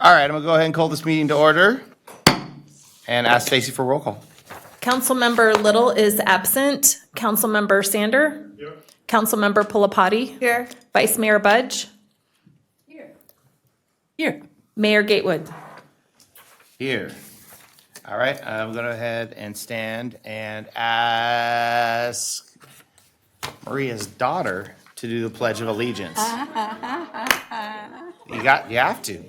All right, I'm gonna go ahead and call this meeting to order and ask Stacy for roll call. Councilmember Little is absent. Councilmember Sander? Here. Councilmember Pulapati? Here. Vice Mayor Budge? Here. Mayor Gatewood? Here. All right, I'm gonna go ahead and stand and ask Maria's daughter to do the Pledge of Allegiance. You have to.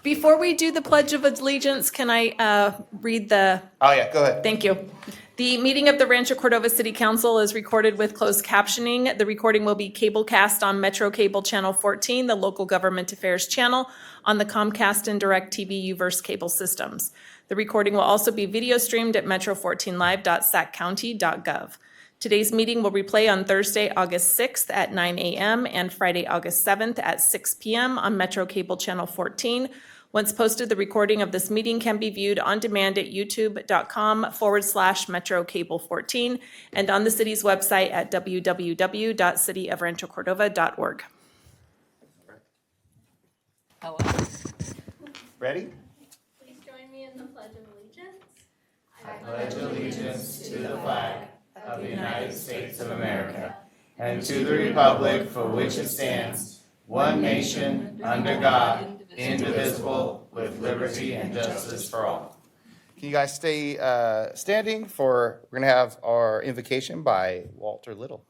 Before we do the Pledge of Allegiance, can I read the? Oh, yeah, go ahead. Thank you. The meeting of the Rancho Cordova City Council is recorded with closed captioning. The recording will be cablecast on Metro Cable Channel 14, the local government affairs channel, on the Comcast and DirecTV Uverse cable systems. The recording will also be video streamed at metro14live.saccounty.gov. Today's meeting will replay on Thursday, August 6th at 9 a.m. and Friday, August 7th at 6 p.m. on Metro Cable Channel 14. Once posted, the recording of this meeting can be viewed on demand at youtube.com/MetroCable14 and on the city's website at www.cityofranchocordova.org. Ready? Please join me in the Pledge of Allegiance. Pledge allegiance to the flag of the United States of America and to the republic for which it stands, one nation, under God, indivisible, with liberty and justice for all. Can you guys stay standing for, we're going to have our invocation by Walter Little.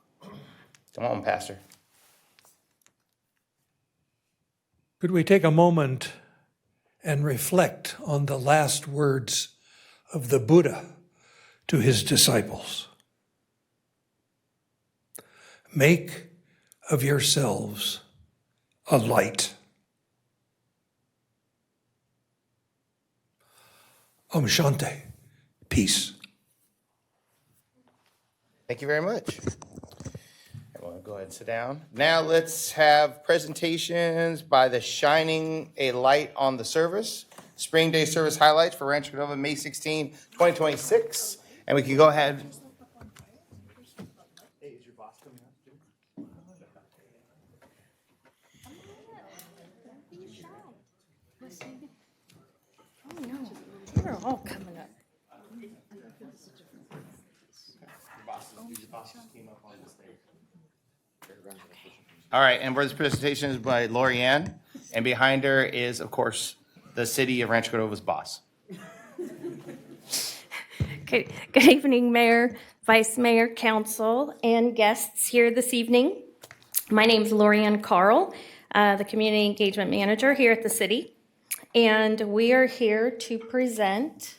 Come on, Pastor. Could we take a moment and reflect on the last words of the Buddha to his disciples? Make of yourselves a light. Om Shanti. Peace. Thank you very much. Everyone, go ahead and sit down. Now let's have presentations by the Shining a Light on the Service, Spring Day Service Highlights for Rancho Cordova, May 16, 2026. And we can go ahead. Hey, is your boss coming up too? Oh no, they're all coming up. All right, and this presentation is by Lori Ann, and behind her is, of course, the city of Rancho Cordova's boss. Good evening, Mayor, Vice Mayor, Council, and guests here this evening. My name is Lorianne Carl, the Community Engagement Manager here at the city, and we are here to present.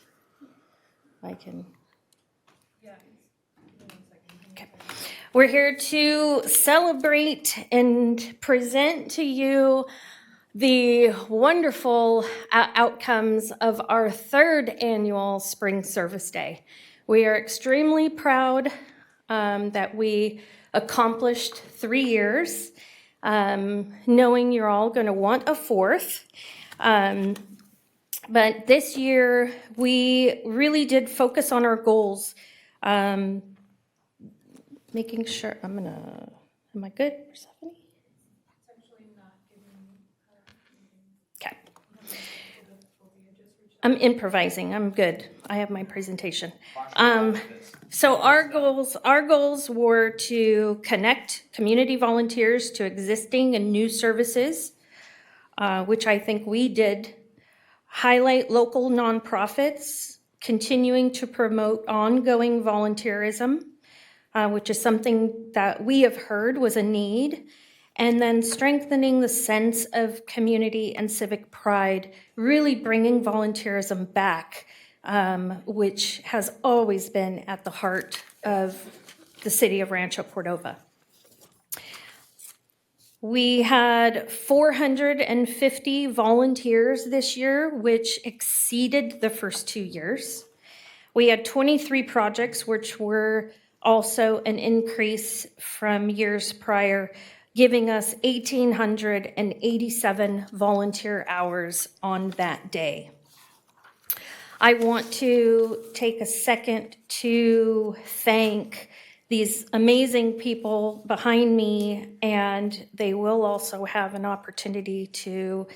We're here to celebrate and present to you the wonderful outcomes of our third annual Spring Service Day. We are extremely proud that we accomplished 3 years, knowing you're all going to want a fourth. But this year, we really did focus on our goals, making sure, am I good, Persephone? Okay. I'm improvising, I'm good. I have my presentation. So our goals were to connect community volunteers to existing and new services, which I think we did. Highlight local nonprofits, continuing to promote ongoing volunteerism, which is something that we have heard was a need, and then strengthening the sense of community and civic pride, really bringing volunteerism back, which has always been at the heart of the city of Rancho Cordova. We had 450 volunteers this year, which exceeded the first 2 years. We had 23 projects, which were also an increase from years prior, giving us 1,887 volunteer hours on that day. I want to take a second to thank these amazing people behind me, and they will also have an opportunity to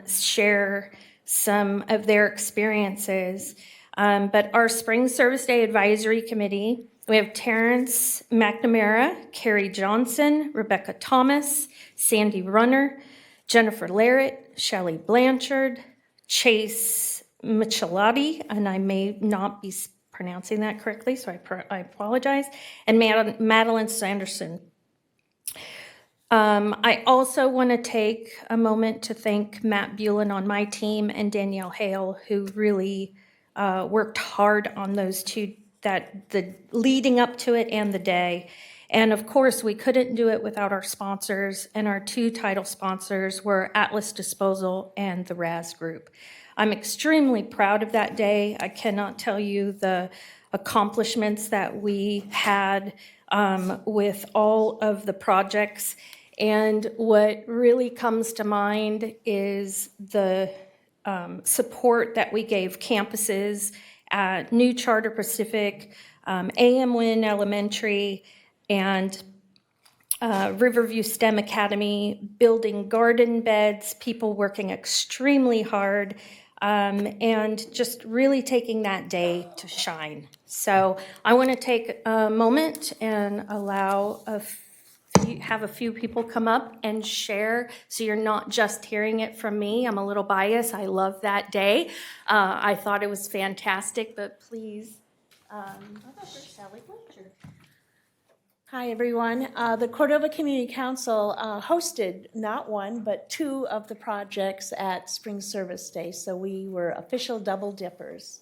share some of their experiences. But our Spring Service Day Advisory Committee, we have Terrence McNamara, Carrie Johnson, Rebecca Thomas, Sandy Runner, Jennifer Larrett, Shelley Blanchard, Chase Michelotti, and I may not be pronouncing that correctly, so I apologize, and Madeline Sanderson. I also want to take a moment to thank Matt Bulin on my team and Danielle Hale, who really worked hard on those two, the leading up to it and the day. And of course, we couldn't do it without our sponsors, and our two title sponsors were Atlas Disposal and the Raz Group. I'm extremely proud of that day. I cannot tell you the accomplishments that we had with all of the projects. And what really comes to mind is the support that we gave campuses at New Charter Pacific, AM Wynn Elementary, and Riverview STEM Academy, building garden beds, people working extremely hard, and just really taking that day to shine. So I want to take a moment and allow have a few people come up and share, so you're not just hearing it from me. I'm a little biased. I love that day. I thought it was fantastic, but please, I'll go for Sally Blanchard. Hi, everyone. The Cordova Community Council hosted not one, but two of the projects at Spring Service Day, so we were official double dippers.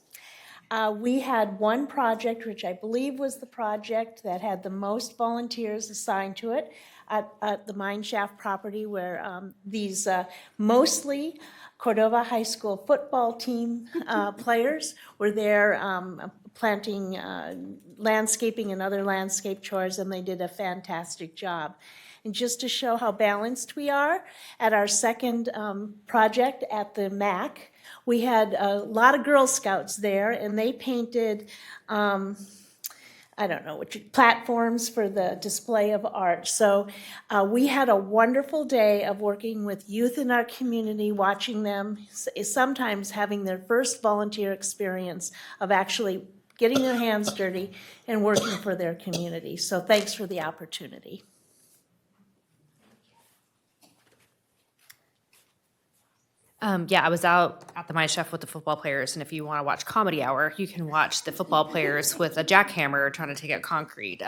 We had one project, which I believe was the project that had the most volunteers assigned to it at the mine shaft property, where these mostly Cordova High School football team players were there planting landscaping and other landscape chores, and they did a fantastic job. And just to show how balanced we are, at our second project at the MAC, we had a lot of Girl Scouts there, and they painted, I don't know, platforms for the display of art. So we had a wonderful day of working with youth in our community, watching them, sometimes having their first volunteer experience of actually getting their hands dirty and working for their community. So thanks for the opportunity. Yeah, I was out at the Mine Chef with the football players, and if you want to watch Comedy Hour, you can watch the football players with a jackhammer trying to take out concrete.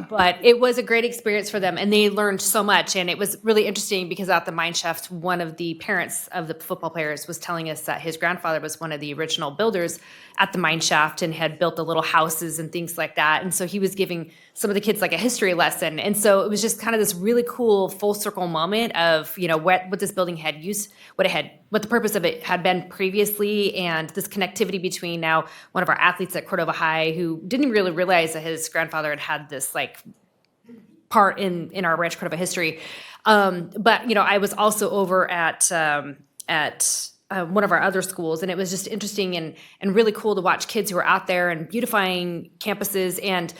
But it was a great experience for them, and they learned so much. And it was really interesting because at the Mine Chef, one of the parents of the football players was telling us that his grandfather was one of the original builders at the mine shaft and had built the little houses and things like that. And so he was giving some of the kids like a history lesson. And so it was just kind of this really cool full circle moment of, you know, what this building had used, what the purpose of it had been previously, and this connectivity between now one of our athletes at Cordova High who didn't really realize that his grandfather had this like part in our Rancho Cordova history. But, you know, I was also over at one of our other schools, and it was just interesting and really cool to watch kids who were out there and beautifying campuses. And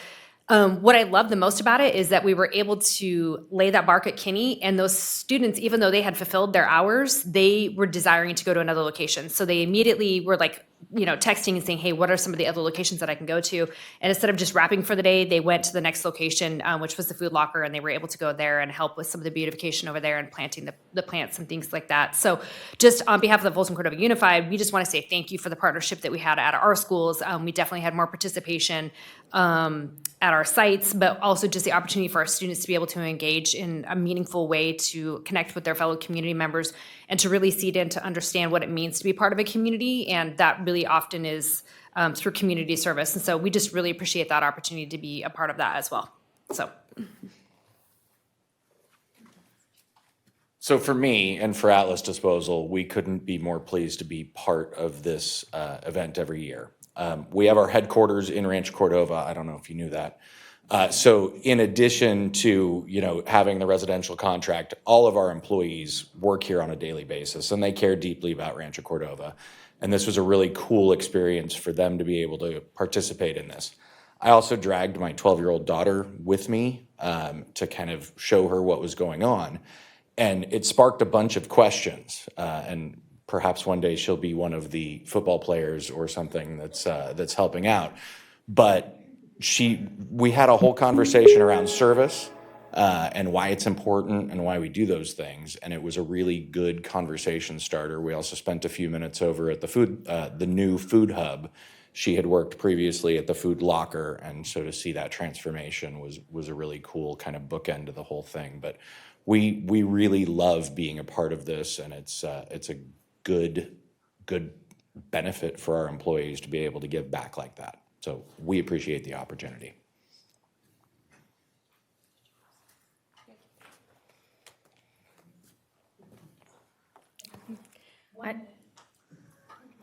what I love the most about it is that we were able to lay that bark at Kinney, and those students, even though they had fulfilled their hours, they were desiring to go to another location. So they immediately were like, you know, texting and saying, hey, what are some of the other locations that I can go to? And instead of just wrapping for the day, they went to the next location, which was the food locker, and they were able to go there and help with some of the beautification over there and planting the plants and things like that. So just on behalf of the Folsom Cordova Unified, we just want to say thank you for the partnership that we had at our schools. We definitely had more participation at our sites, but also just the opportunity for our students to be able to engage in a meaningful way to connect with their fellow community members and to really seed in to understand what it means to be part of a community. And that really often is through community service. And so we just really appreciate that opportunity to be a part of that as well. So for me and for Atlas Disposal, we couldn't be more pleased to be part of this event every year. We have our headquarters in Rancho Cordova. I don't know if you knew that. So in addition to, you know, having the residential contract, all of our employees work here on a daily basis, and they care deeply about Rancho Cordova. And this was a really cool experience for them to be able to participate in this. I also dragged my 12-year-old daughter with me to kind of show her what was going on. And it sparked a bunch of questions. And perhaps one day she'll be one of the football players or something that's helping out. But we had a whole conversation around service and why it's important and why we do those things. And it was a really good conversation starter. We also spent a few minutes over at the new food hub. She had worked previously at the Food Locker, and so to see that transformation was a really cool kind of bookend to the whole thing. But we really love being a part of this, and it's a good benefit for our employees to be able to give back like that. So we appreciate the opportunity.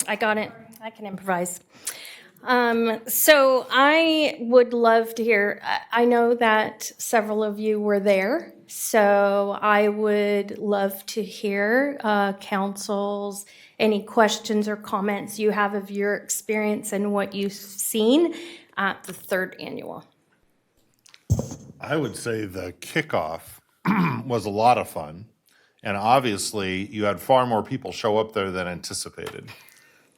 I got it. I can improvise. So I would love to hear, I know that several of you were there, so I would love to hear council's, any questions or comments you have of your experience and what you've seen at the third annual. I would say the kickoff was a lot of fun. And obviously, you had far more people show up there than anticipated.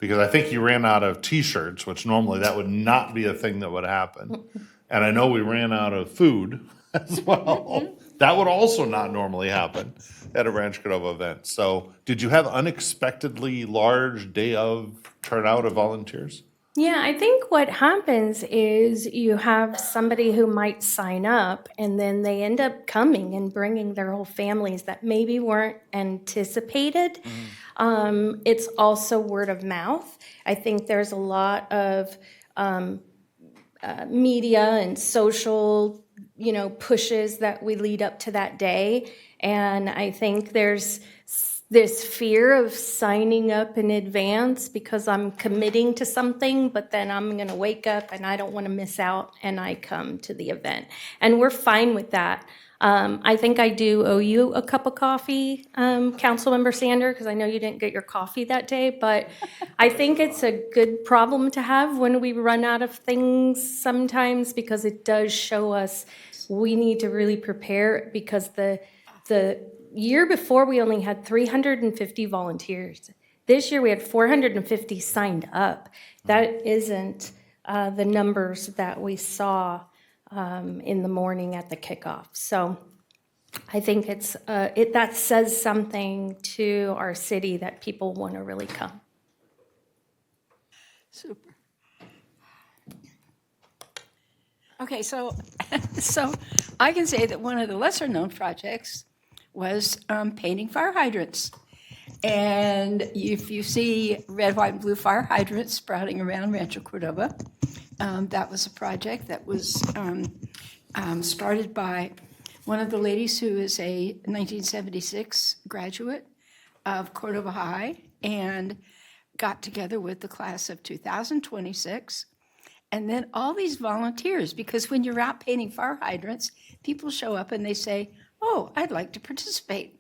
Because I think you ran out of T-shirts, which normally that would not be a thing that would happen. And I know we ran out of food as well. That would also not normally happen at a Rancho Cordova event. So did you have unexpectedly large day of turnout of volunteers? Yeah, I think what happens is you have somebody who might sign up and then they end up coming and bringing their whole families that maybe weren't anticipated. It's also word of mouth. I think there's a lot of media and social, pushes that we lead up to that day. And I think there's this fear of signing up in advance because I'm committing to something, but then I'm going to wake up and I don't want to miss out, and I come to the event. And we're fine with that. I think I do owe you a cup of coffee, Councilmember Sander, because I know you didn't get your coffee that day, but I think it's a good problem to have when we run out of things sometimes, because it does show us we need to really prepare, because the year before we only had 350 volunteers. This year we had 450 signed up. That isn't the numbers that we saw in the morning at the kickoff. So I think that says something to our city that people want to really come. Super. Okay, so I can say that one of the lesser-known projects was painting fire hydrants. And if you see red, white, and blue fire hydrants sprouting around Rancho Cordova, that was a project that was started by one of the ladies who is a 1976 graduate of Cordova High and got together with the class of 2026. And then all these volunteers, because when you're out painting fire hydrants, people show up and they say, "Oh, I'd like to participate."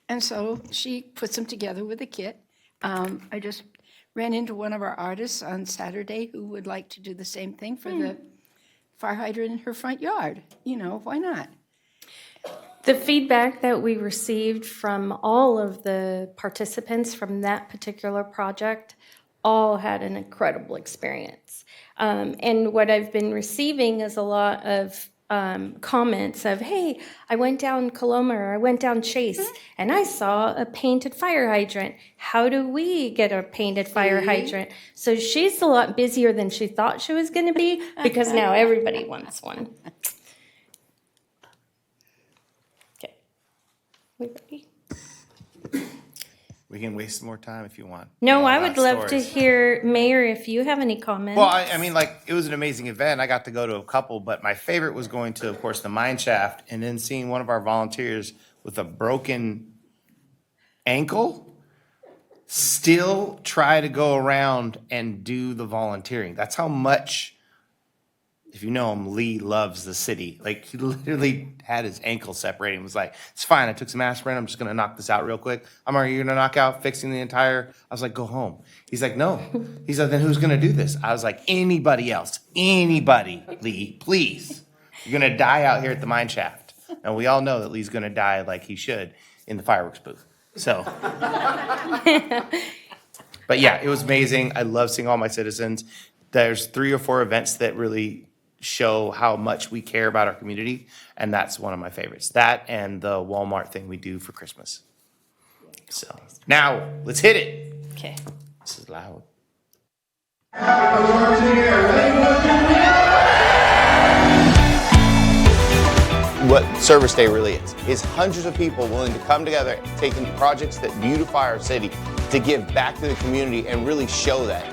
And so she puts them together with a kit. I just ran into one of our artists on Saturday who would like to do the same thing for the fire hydrant in her front yard. Why not? The feedback that we received from all of the participants from that particular project all had an incredible experience. And what I've been receiving is a lot of comments of, "Hey, I went down Coloma or I went down Chase and I saw a painted fire hydrant. How do we get a painted fire hydrant?" So she's a lot busier than she thought she was going to be, because now everybody wants one. Okay. We ready? We can waste more time if you want. No, I I would love to hear, Mayor, if you have any comments. Well, I mean, it was an amazing event. I got to go to a couple, but my favorite was going to, of course, the mine shaft, and then seeing one of our volunteers with a broken ankle still try to go around and do the volunteering. That's how much if you know him, Lee loves the city. Like, he literally had his ankle separated and was like, it's fine, I took some aspirin, I'm just gonna knock this out real quick. I'm already gonna knock out fixing the entire, I was like, go home. He's like, no. He's like, then who's gonna do this? I was like, anybody else, anybody, Lee, please. You're gonna die out here at the mine shaft. And we all know that Lee's gonna die like he should in the fireworks booth, so. But yeah, it was amazing. I love seeing all my citizens. There's 3 or 4 events that really show how much we care about our community, and that's one of my favorites. That and the Walmart thing we do for Christmas. So now let's hit it. Okay. This is loud. What Service Day really is hundreds of people willing to come together, taking projects that beautify our city to give back to the community and really show that.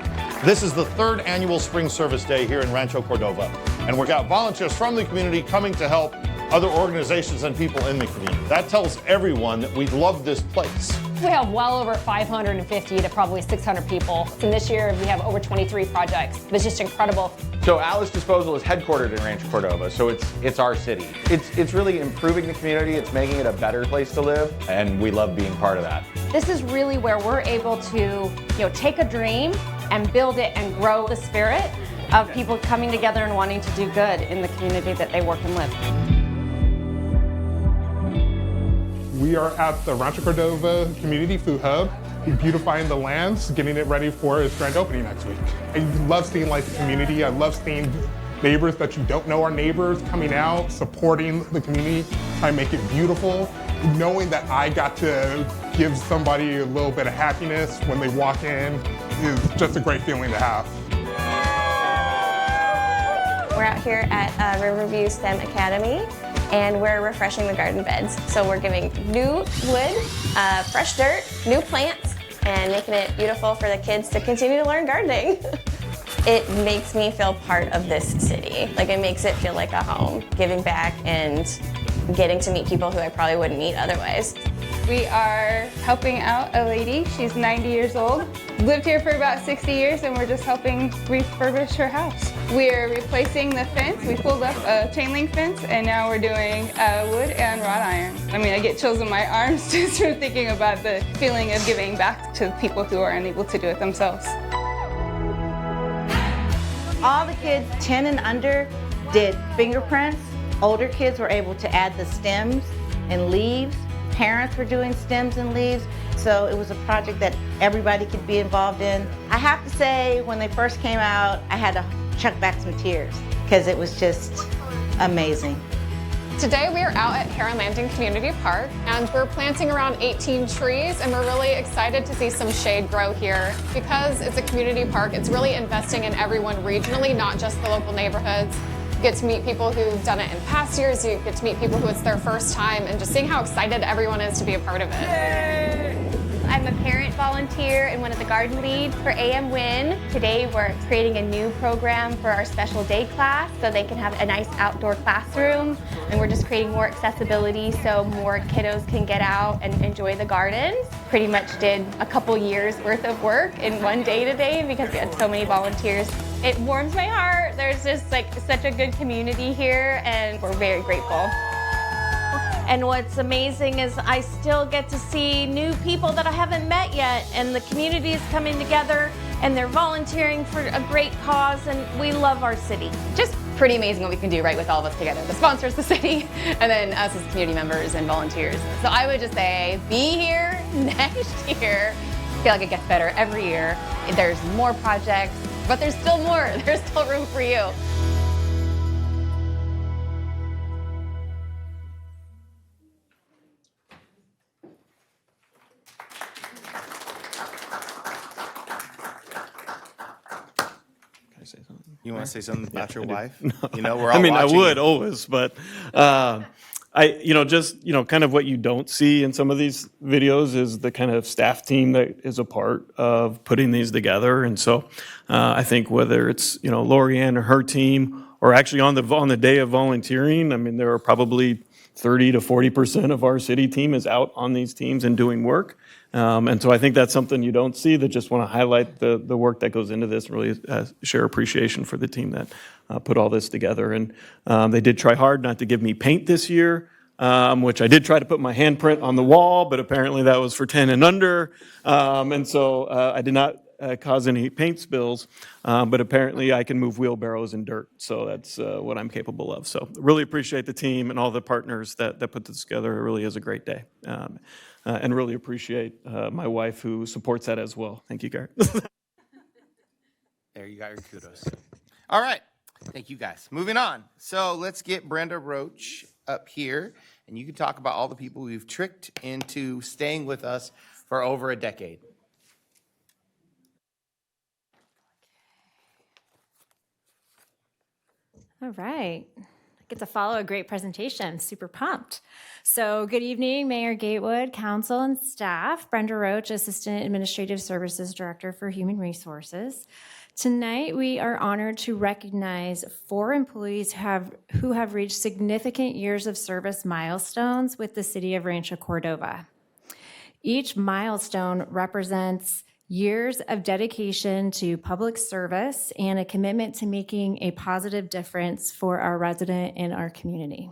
This is the 3rd annual Spring Service Day here in Rancho Cordova, and we've got volunteers from the community coming to help other organizations and people in the community. That tells everyone that we love this place. We have well over 550 to probably 600 people. And this year we have over 23 projects. It's just incredible. So Atlas Disposal is headquartered in Rancho Cordova, so it's our city. It's really improving the community, it's making it a better place to live, and we love being part of that. This is really where we're able to, take a dream and build it and grow the spirit of people coming together and wanting to do good in the community that they work and live. We are at the Rancho Cordova Community Food Hub, beautifying the lands, getting it ready for its grand opening next week. I love seeing like the community. I love seeing neighbors that you don't know are neighbors coming out, supporting the community, trying to make it beautiful. Knowing that I got to give somebody a little bit of happiness when they walk in is just a great feeling to have. We're out here at Riverview STEM Academy, and we're refreshing the garden beds. So we're giving new wood, fresh dirt, new plants, and making it beautiful for the kids to continue to learn gardening. It makes me feel part of this city. Like, it makes it feel like a home, giving back and getting to meet people who I probably wouldn't meet otherwise. We are helping out a lady. She's 90 years old, lived here for about 60 years, and we're just helping refurbish her house. We're replacing the fence. We pulled up a chain link fence, and now we're doing wood and wrought iron. I mean, I get chills in my arms just from thinking about the feeling of giving back to people who are unable to do it themselves. All the kids 10 and under did fingerprints. Older kids were able to add the stems and leaves. Parents were doing stems and leaves. So it was a project that everybody could be involved in. I have to say, when they first came out, I had to chuck back some tears because it was just amazing. Today we are out at Heron Landing Community Park, and we're planting around 18 trees, and we're really excited to see some shade grow here. Because it's a community park, it's really investing in everyone regionally, not just the local neighborhoods. You get to meet people who've done it in past years, you get to meet people who it's their first time, and just seeing how excited everyone is to be a part of it. Yay! I'm a parent volunteer and one of the garden leads for AM Win. Today we're creating a new program for our special day class so they can have a nice outdoor classroom, and we're just creating more accessibility so more kiddos can get out and enjoy the gardens. Pretty much did a couple years worth of work in one day today because we had so many volunteers. It warms my heart. There's just like such a good community here, and we're very grateful. And what's amazing is I still get to see new people that I haven't met yet, and the community is coming together and they're volunteering for a great cause, and we love our city. Just pretty amazing what we can do right with all of us together. The sponsors, the city, and then us as community members and volunteers. So I would just say, be here next year. I feel like it gets better every year. There's more projects, but there's still more. There's still room for you. You want to say something about your wife? No. You know, we're all I watching would you. always, but kind of what you don't see in some of these videos is the kind of staff team that is a part of putting these together. And so I think whether it's, Lorianne or her team, or actually on the day of volunteering, I mean, there are probably 30 to 40% of our city team is out on these teams and doing work. And so I think that's something you don't see, that just want to highlight the work that goes into this, really share appreciation for the team that put all this together. And they did try hard not to give me paint this year, which I did try to put my handprint on the wall, but apparently that was for 10 and under. And so I did not cause any paint spills, but apparently I can move wheelbarrows in dirt. So that's what I'm capable of. So really appreciate the team and all the partners that put this together. It really is a great day. And really appreciate my wife who supports that as well. Thank you, Garrett. There you got your kudos. All right. Thank you, guys. Moving on. So let's get Brenda Roach up here, and you can talk about all the people we've tricked into staying with us for over a decade. All right. I get to follow a great presentation. Super pumped. So good evening, Mayor Gatewood, council and staff. Brenda Roach, Assistant Administrative Services Director for Human Resources. Tonight, we are honored to recognize 4 employees who have reached significant years of service milestones with the city of Rancho Cordova. Each milestone represents years of dedication to public service and a commitment to making a positive difference for our resident and our community.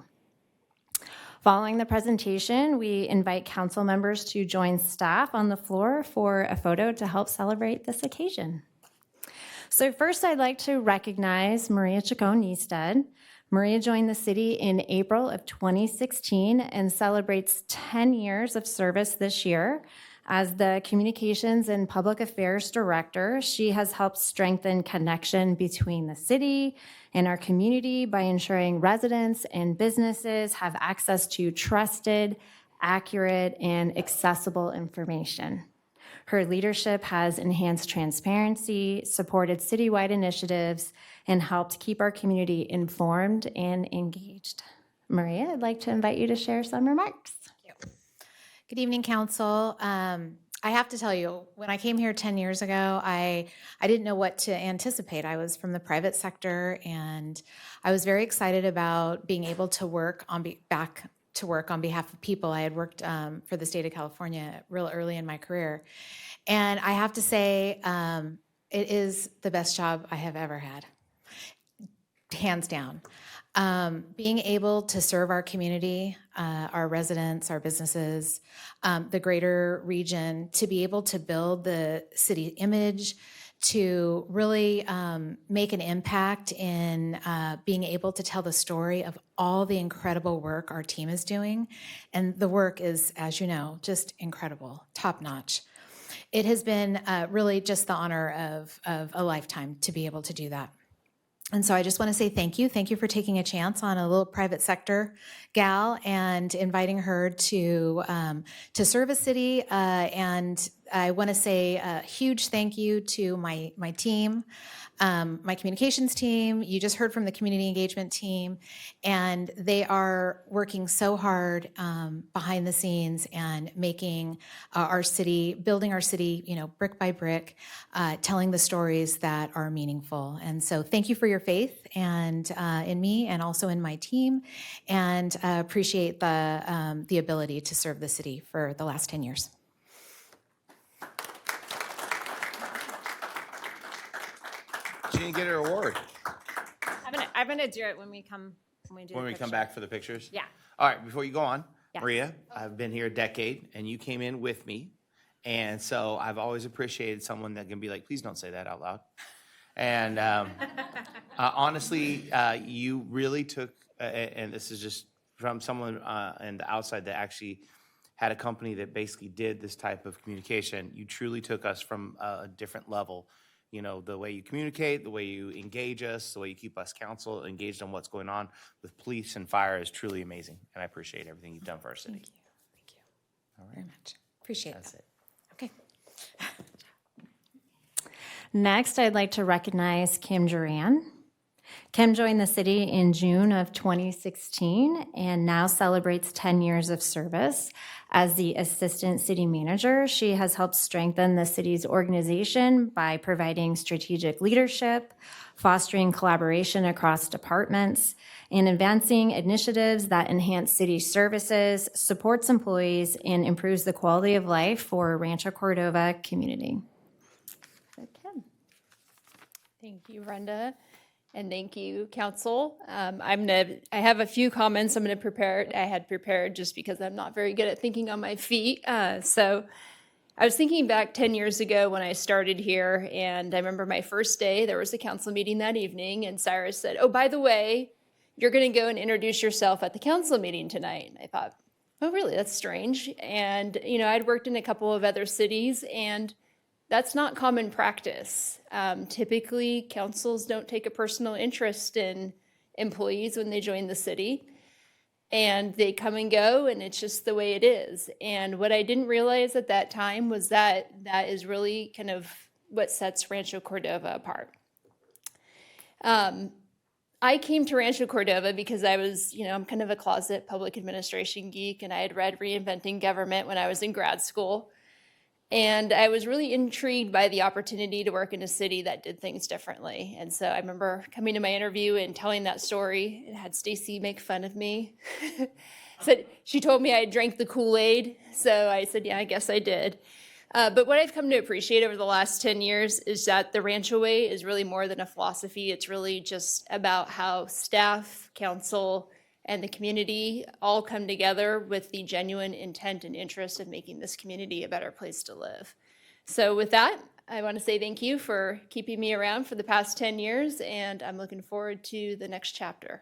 Following the presentation, we invite council members to join staff on the floor for a photo to help celebrate this occasion. So first, I'd like to recognize Maria Chacon-Neisted. Maria joined the city in April of 2016 and celebrates 10 years of service this year. As the Communications and Public Affairs Director, she has helped strengthen connection between the city and our community by ensuring residents and businesses have access to trusted, accurate, and accessible information. Her leadership has enhanced transparency, supported citywide initiatives, and helped keep our community informed and engaged. Maria, I'd like to invite you to share some remarks. Good evening, Council. I have to tell you, when I came here 10 years ago, I didn't know what to anticipate. I was from the private sector, and I was very excited about being able to work back to work on behalf of people. I had worked for the state of California real early in my career, and I have to say, it is the best job I have ever had, hands down. Being able to serve our community, our residents, our businesses, the greater region, to be able to build the city image, to really make an impact in being able to tell the story of all the incredible work our team is doing. And the work is, as you know, just incredible, top notch. It has been really just the honor of a lifetime to be able to do that. And so I just want to say thank you. Thank you for taking a chance on a little private sector gal and inviting her to serve a city. And I want to say a huge thank you to my team, my communications team. You just heard from the community engagement team, and they are working so hard behind the scenes and making our city, building our city, brick by brick, telling the stories that are meaningful. And so thank you for your faith and in me and also in my team, and appreciate the ability to serve the city for the last 10 years. She didn't get her award. I'm gonna do it when we come. When we come back for the pictures? Yeah. All right, before you go on, Yeah. Maria, I've been here a decade, and you came in with me. And so I've always appreciated someone that can be like, please don't say that out loud. And honestly, you really took, and this is just from someone on the outside that actually had a company that basically did this type of communication. You truly took us from a different level. The way you communicate, the way you engage us, the way you keep us council engaged on what's going on with police and fire is truly amazing. And I appreciate everything you've done for our city. Thank you. Thank you. All right. Very much. Appreciate That's that. it. Okay. Next, I'd like to recognize Kim Duran. Kim joined the city in June of 2016 and now celebrates 10 years of service. As the Assistant City Manager, she has helped strengthen the city's organization by providing strategic leadership, fostering collaboration across departments, and advancing initiatives that enhance city services, supports employees, and improves the quality of life for Rancho Cordova community. Thank you, Brenda, and thank you, Council. I have a few comments I had prepared just because I'm not very good at thinking on my feet. So I was thinking back 10 years ago when I started here, and I remember my first day, there was a council meeting that evening, and Cyrus said, "Oh, by the way, you're going to go and introduce yourself at the council meeting tonight." And I thought, oh, really? That's strange. And, I'd worked in a couple of other cities, and that's not common practice. Typically, councils don't take a personal interest in employees when they join the city, and they come and go, and it's just the way it is. And what I didn't realize at that time was that is really kind of what sets Rancho Cordova apart. I came to Rancho Cordova because I was, I'm kind of a closet public administration geek, and I had read Reinventing Government when I was in grad school. And I was really intrigued by the opportunity to work in a city that did things differently. And so I remember coming to my interview and telling that story, and had Stacy make fun of me. She told me I drank the Kool-Aid. So I said, yeah, I guess I did. But what I've come to appreciate over the last 10 years is that the Rancho Way is really more than a philosophy. It's really just about how staff, council, and the community all come together with the genuine intent and interest of making this community a better place to live. So with that, I want to say thank you for keeping me around for the past 10 years, and I'm looking forward to the next chapter.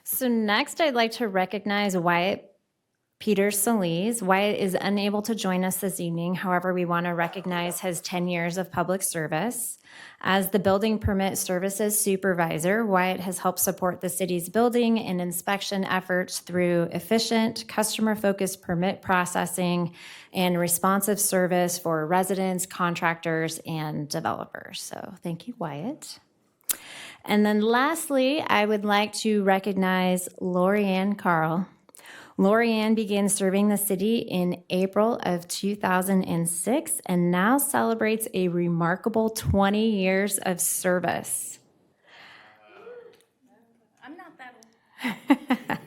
So next, I'd like to recognize Wyatt Peter Solis. Wyatt is unable to join us this evening. However, we want to recognize his 10 years of public service. As the Building Permit Services Supervisor, Wyatt has helped support the city's building and inspection efforts through efficient, customer-focused permit processing and responsive service for residents, contractors, and developers. So thank you, Wyatt. And then lastly, I would like to recognize Lorianne Carl. Lorianne began serving the city in April of 2006 and now celebrates a remarkable 20 years of service. I'm not that old.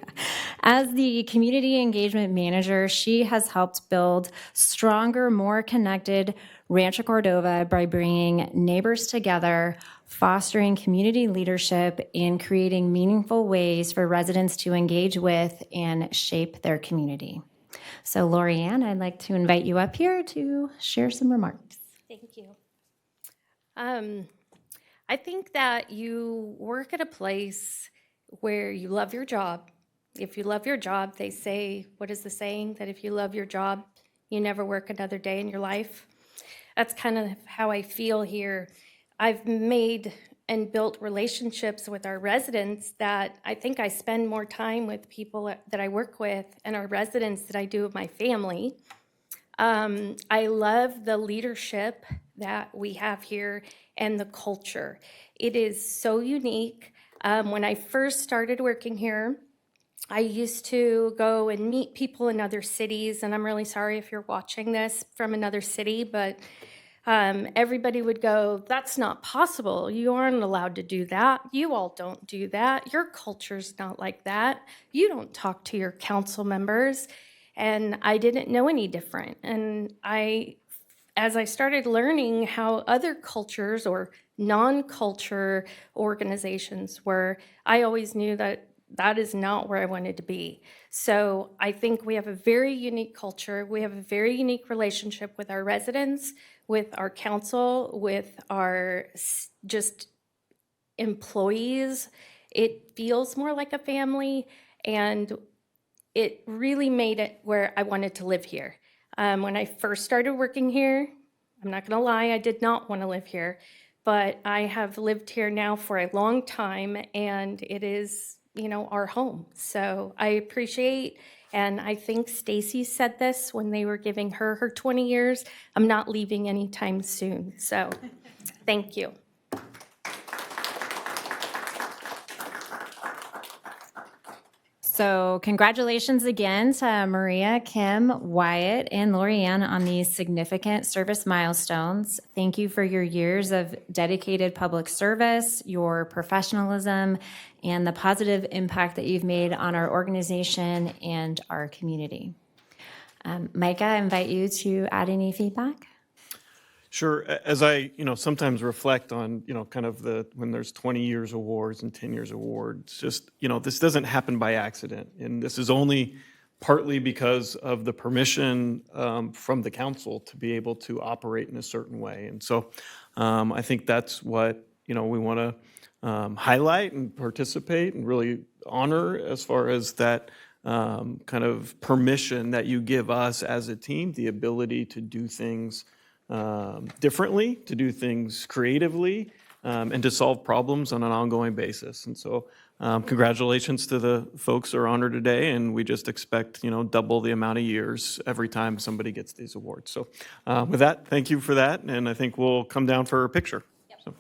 As the Community Engagement Manager, she has helped build stronger, more connected Rancho Cordova by bringing neighbors together, fostering community leadership, and creating meaningful ways for residents to engage with and shape their community. So, Lorianne, I'd like to invite you up here to share some remarks. Thank you. I think that you work at a place where you love your job. If you love your job, they say, what is the saying? That if you love your job, you never work another day in your life. That's kind of how I feel here. I've made and built relationships with our residents that I think I spend more time with people that I work with and our residents than I do with my family. I love the leadership that we have here and the culture. It is so unique. When I first started working here, I used to go and meet people in other cities, and I'm really sorry if you're watching this from another city, but everybody would go, that's not possible. You aren't allowed to do that. You all don't do that. Your culture's not like that. You don't talk to your council members. And I didn't know any different. And as I started learning how other cultures or non-culture organizations were, I always knew that that is not where I wanted to be. So I think we have a very unique culture. We have a very unique relationship with our residents, with our council, with our just employees. It feels more like a family, and it really made it where I wanted to live here. When I first started working here, I'm not gonna lie, I did not want to live here, but I have lived here now for a long time, and it is, our home. So I appreciate And I think Stacy said this when they were giving her her 20 years. I'm not leaving anytime soon. So thank you. So congratulations again to Maria, Kim, Wyatt, and Lorianne on these significant service milestones. Thank you for your years of dedicated public service, your professionalism, and the positive impact that you've made on our organization and our community. Micah, I invite you to add any feedback. Sure. As I, sometimes reflect on, kind of when there's 20 years awards and 10 years awards, just, this doesn't happen by accident. And this is only partly because of the permission from the council to be able to operate in a certain way. And so I think that's what, we want to highlight and participate and really honor as far as that kind of permission that you give us as a team, the ability to do things differently, to do things creatively, and to solve problems on an ongoing basis. And so congratulations to the folks who are honored today, and we just expect, double the amount of years every time somebody gets these awards. So with that, thank you for that, and I think we'll come down for a picture. So.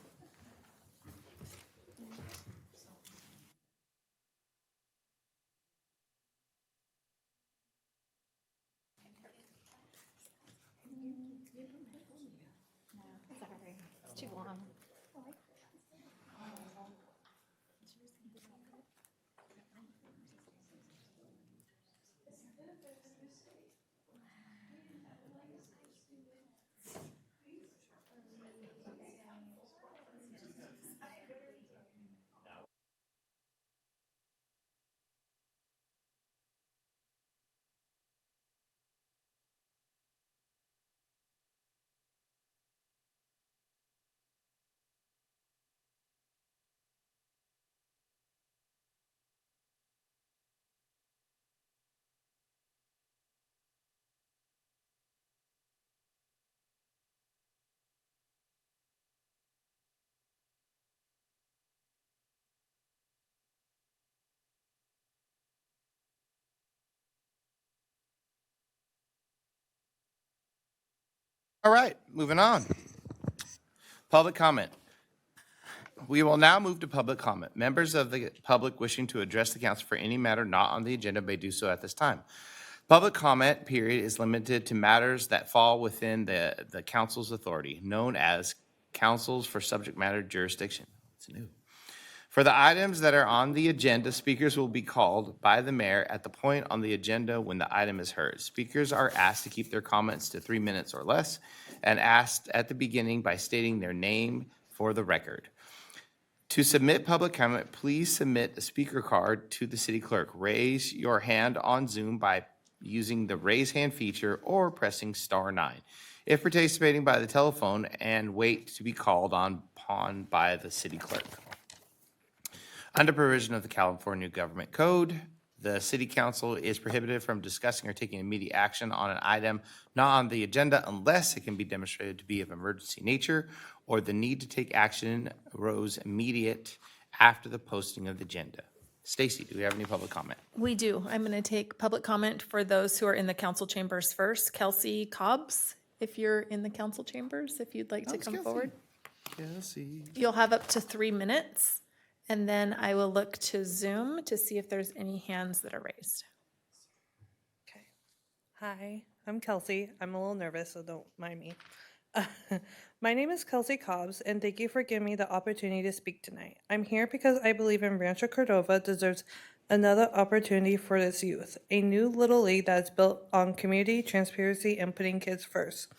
It's too long. All right, moving on. Public comment. We will now move to public comment. Members of the public wishing to address the council for any matter not on the agenda may do so at this time. Public comment period is limited to matters that fall within the council's authority, known as councils for subject matter jurisdiction. It's new. For the items that are on the agenda, speakers will be called by the mayor at the point on the agenda when the item is heard. Speakers are asked to keep their comments to 3 minutes or less and asked at the beginning by stating their name for the record. To submit public comment, please submit a speaker card to the city clerk. Raise your hand on Zoom by using the raise hand feature or pressing *9. If participating by the telephone, and wait to be called upon by the city clerk. Under provision of the California Government Code, the City Council is prohibited from discussing or taking immediate action on an item not on the agenda unless it can be demonstrated to be of emergency nature or the need to take action arose immediate after the posting of the agenda. Stacy, do we have any public comment? We do. I'm going to take public comment for those who are in the council chambers first. Kelsey Cobbs, if you're in the council chambers, if you'd like to come forward. Kelsey. You'll have up to 3 minutes, and then I will look to Zoom to see if there's any hands that are raised. Okay. Hi, I'm Kelsey. I'm a little nervous, so don't mind me. My name is Kelsey Cobbs, and thank you for giving me the opportunity to speak tonight. I'm here because I believe in Rancho Cordova deserves another opportunity for this youth, a new little league that is built on community, transparency, and putting kids first.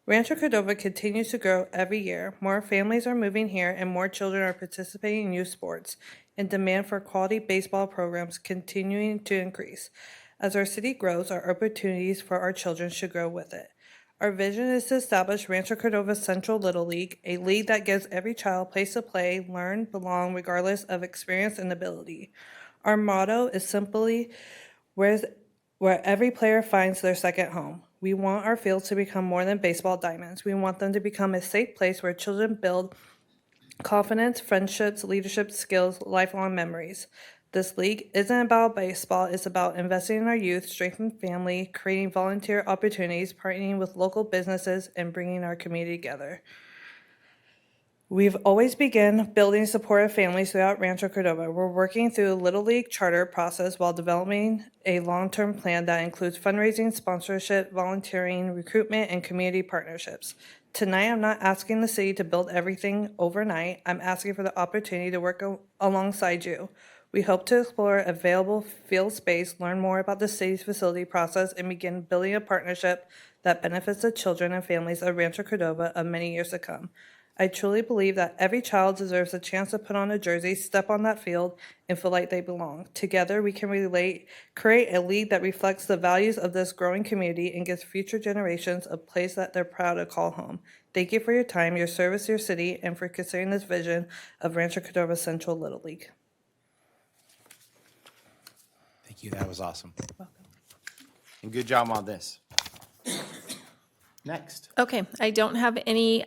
Rancho Cordova continues to grow every year. More families are moving here, and more children are participating in youth sports, and demand for quality baseball programs continuing to increase. As our city grows, our opportunities for our children should grow with it. Our vision is to establish Rancho Cordova Central Little League, a league that gives every child a place to play, learn, belong, regardless of experience and ability. Our motto is simply, where every player finds their second home. We want our fields to become more than baseball diamonds. We want them to become a safe place where children build confidence, friendships, leadership skills, lifelong memories. This league isn't about baseball, it's about investing in our youth, strengthening family, creating volunteer opportunities, partnering with local businesses, and bringing our community together. We've always begun building supportive families throughout Rancho Cordova. We're working through a Little League charter process while developing a long-term plan that includes fundraising, sponsorship, volunteering, recruitment, and community partnerships. Tonight, I'm not asking the city to build everything overnight. I'm asking for the opportunity to work alongside you. We hope to explore available field space, learn more about the city's facility process, and begin building a partnership that benefits the children and families of Rancho Cordova of many years to come. I truly believe that every child deserves a chance to put on a jersey, step on that field, and feel like they belong. Together, we can create a league that reflects the values of this growing community and gives future generations a place that they're proud to call home. Thank you for your time, your service to your city, and for considering this vision of Rancho Cordova Central Little League. Thank you. That was awesome. And good job on this. Next. Okay, I don't have any,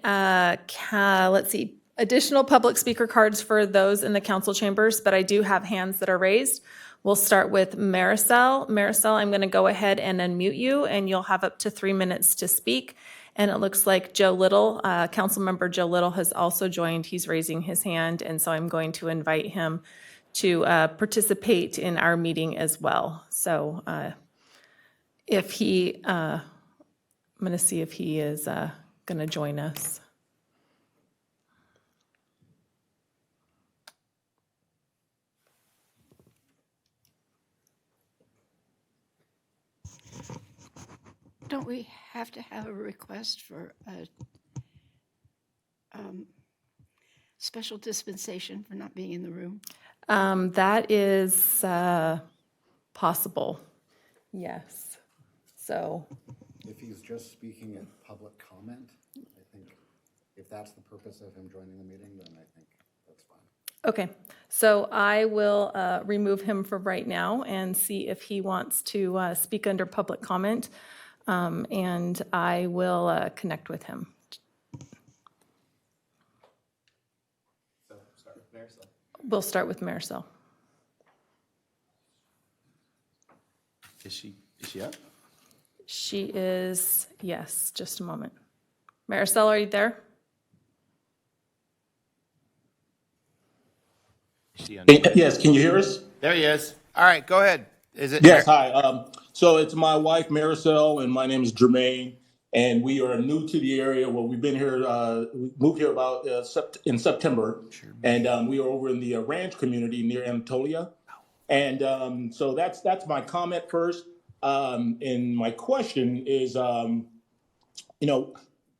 additional public speaker cards for those in the council chambers, but I do have hands that are raised. We'll start with Marisol. Marisol, I'm going to go ahead and unmute you, and you'll have up to 3 minutes to speak. And it looks like Joe Little, Councilmember Joe Little, has also joined. He's raising his hand, and so I'm going to invite him to participate in our meeting as well. So if he, I'm going to see if he is going to join us. Don't we have to have a request for a special dispensation for not being in the room? That is possible, yes. So. If he's just speaking at public comment, I think if that's the purpose of him joining the meeting, then I think that's fine. Okay, so I will remove him for right now and see if he wants to speak under public comment, and I will connect with him. So start with Marisol. We'll start with Marisol. Is she up? She is, yes, just a moment. Marisol, are you there? Yes, can you hear us? There he is. All right, go ahead. Is it? Yes, hi. So it's my wife, Marisol, and my name is Jermaine, and we are new to the area. Well, we've been here, we moved here about in September, and we are over in the ranch community near Anatolia. And so that's my comment first. And my question is, when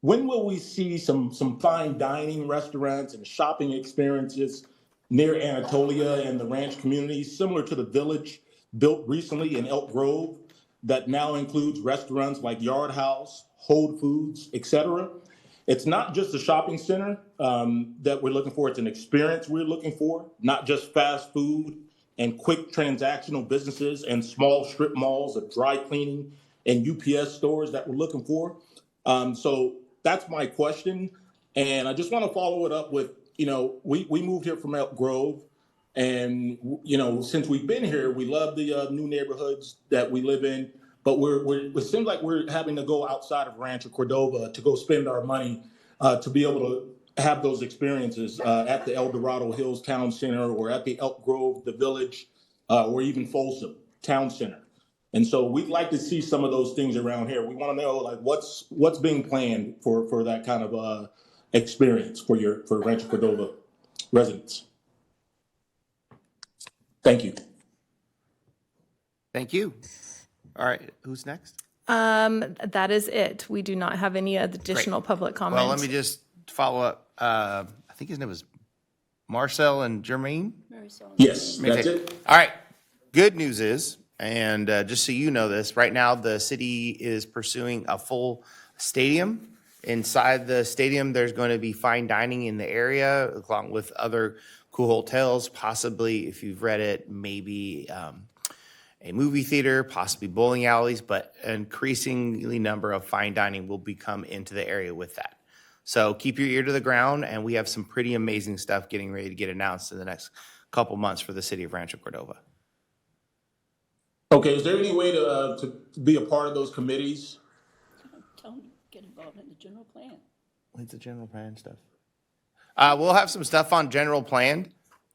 will we see some fine dining restaurants and shopping experiences near Anatolia and the ranch community, similar to the village built recently in Elk Grove that now includes restaurants like Yard House, Whole Foods, etc.? It's not just a shopping center that we're looking for. It's an experience we're looking for, not just fast food and quick transactional businesses and small strip malls of dry cleaning and UPS stores that we're looking for. So that's my question. And I just want to follow it up with, we moved here from Elk Grove. And, since we've been here, we love the new neighborhoods that we live in. But it seems like we're having to go outside of Rancho Cordova to go spend our money to be able to have those experiences at the El Dorado Hills Town Center or at the Elk Grove, the Village, or even Folsom Town Center. And so we'd like to see some of those things around here. We want to know what's being planned for that kind of experience for Rancho Cordova residents. Thank you. Thank you. All right, who's next? That is it. We do not have any additional public comments. Well, let me just follow up. I think his name was Marcel and Jermaine. Yes, that's it. All right. Good news is, and just so you know this, right now the city is pursuing a full stadium. Inside the stadium, there's going to be fine dining in the area, along with other cool hotels, possibly, if you've read it, maybe a movie theater, possibly bowling alleys, but an increasingly number of fine dining will be come into the area with that. So keep your ear to the ground, and we have some pretty amazing stuff getting ready to get announced in the next couple months for the city of Rancho Cordova. Okay, is there any way to be a part of those committees? Tell them to get involved in the general plan. What's the general plan stuff? We'll have some stuff on general plan.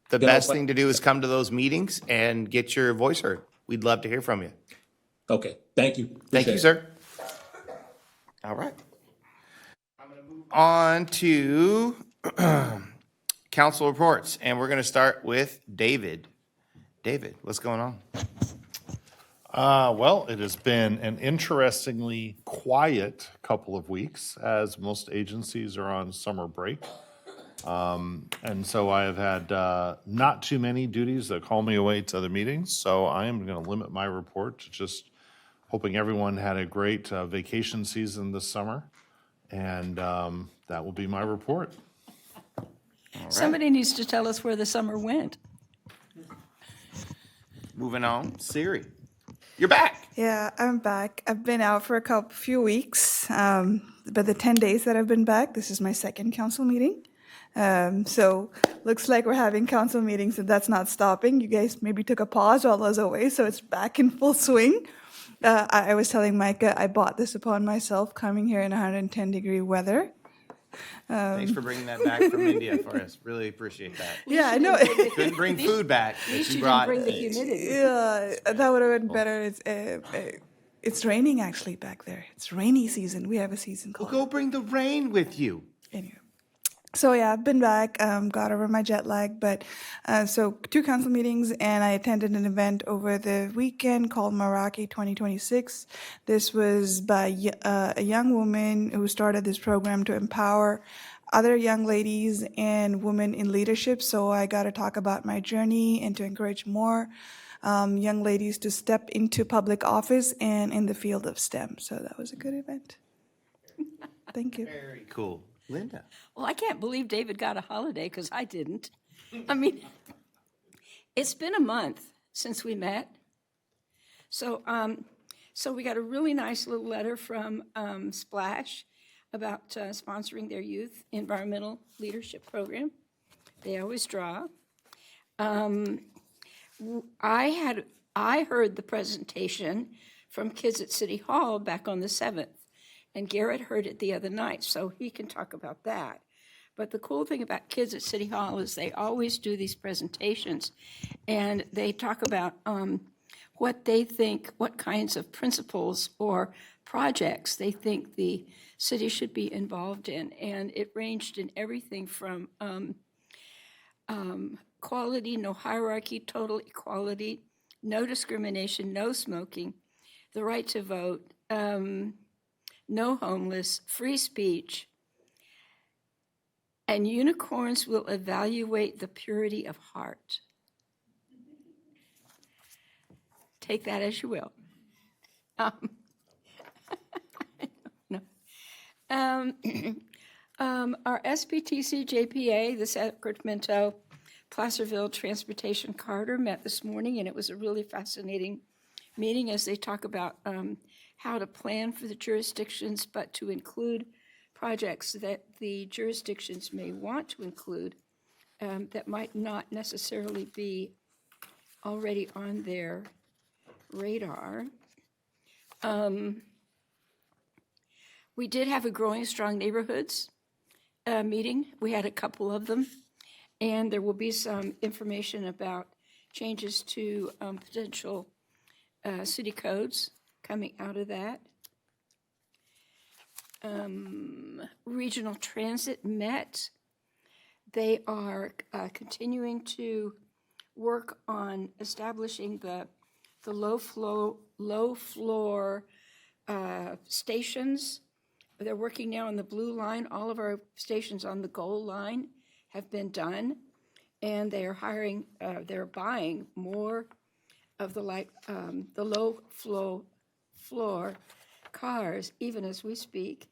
The General best plan. thing to do is come to those meetings and get your voice heard. We'd love to hear from you. Okay, thank you. Thank you, Appreciate it. sir. All right. On to council reports, and we're going to start with David. David, what's going on? Well, it has been an interestingly quiet couple of weeks as most agencies are on summer break. And so I have had not too many duties that call me away to other meetings. So I am going to limit my report to just hoping everyone had a great vacation season this summer. And that will be my report. Somebody needs to tell us where the summer went. Moving on, Siri. You're back. Yeah, I'm back. I've been out for few weeks, but the 10 days that I've been back, this is my second council meeting. So looks like we're having council meetings and that's not stopping. You guys maybe took a pause while I was away, so it's back in full swing. I was telling Micah I bought this upon myself coming here in 110-degree weather. Thanks for bringing that back from India for us. Really appreciate that. Yeah, I know. Couldn't bring food back, but you brought it. Yeah, that would have been better. It's raining actually back there. It's rainy season. We have a season called. Well, go bring the rain with you. Anyway. So yeah, I've been back, got over my jet lag, but so 2 council meetings, and I attended an event over the weekend called Meraki 2026. This was by a young woman who started this program to empower other young ladies and women in leadership. So I got to talk about my journey and to encourage more young ladies to step into public office and in the field of STEM. So that was a good event. Thank you. Very cool. Linda. Well, I can't believe David got a holiday because I didn't. I mean, it's been a month since we met. So we got a really nice little letter from Splash about sponsoring their youth environmental leadership program. They always draw. I heard the presentation from kids at City Hall back on the 7th. And Garrett heard it the other night, so he can talk about that. But the cool thing about kids at City Hall is they always do these presentations, and they talk about what they think, what kinds of principles or projects they think the city should be involved in. And it ranged in everything from quality, no hierarchy, total equality, no discrimination, no smoking, the right to vote, no homeless, free speech, and unicorns will evaluate the purity of heart. Take that as you will. No. Our SBTC JPA, the Sacramento Placerville Transportation Corridor, met this morning, and it was a really fascinating meeting as they talk about how to plan for the jurisdictions, but to include projects that the jurisdictions may want to include that might not necessarily be already on their radar. We did have a Growing Strong Neighborhoods meeting. We had a couple of them, and there will be some information about changes to potential city codes coming out of that. Regional Transit met. They are continuing to work on establishing the low floor stations. They're working now on the blue line. All of our stations on the gold line have been done, and they are hiring. They're buying more of the low floor cars, even as we speak.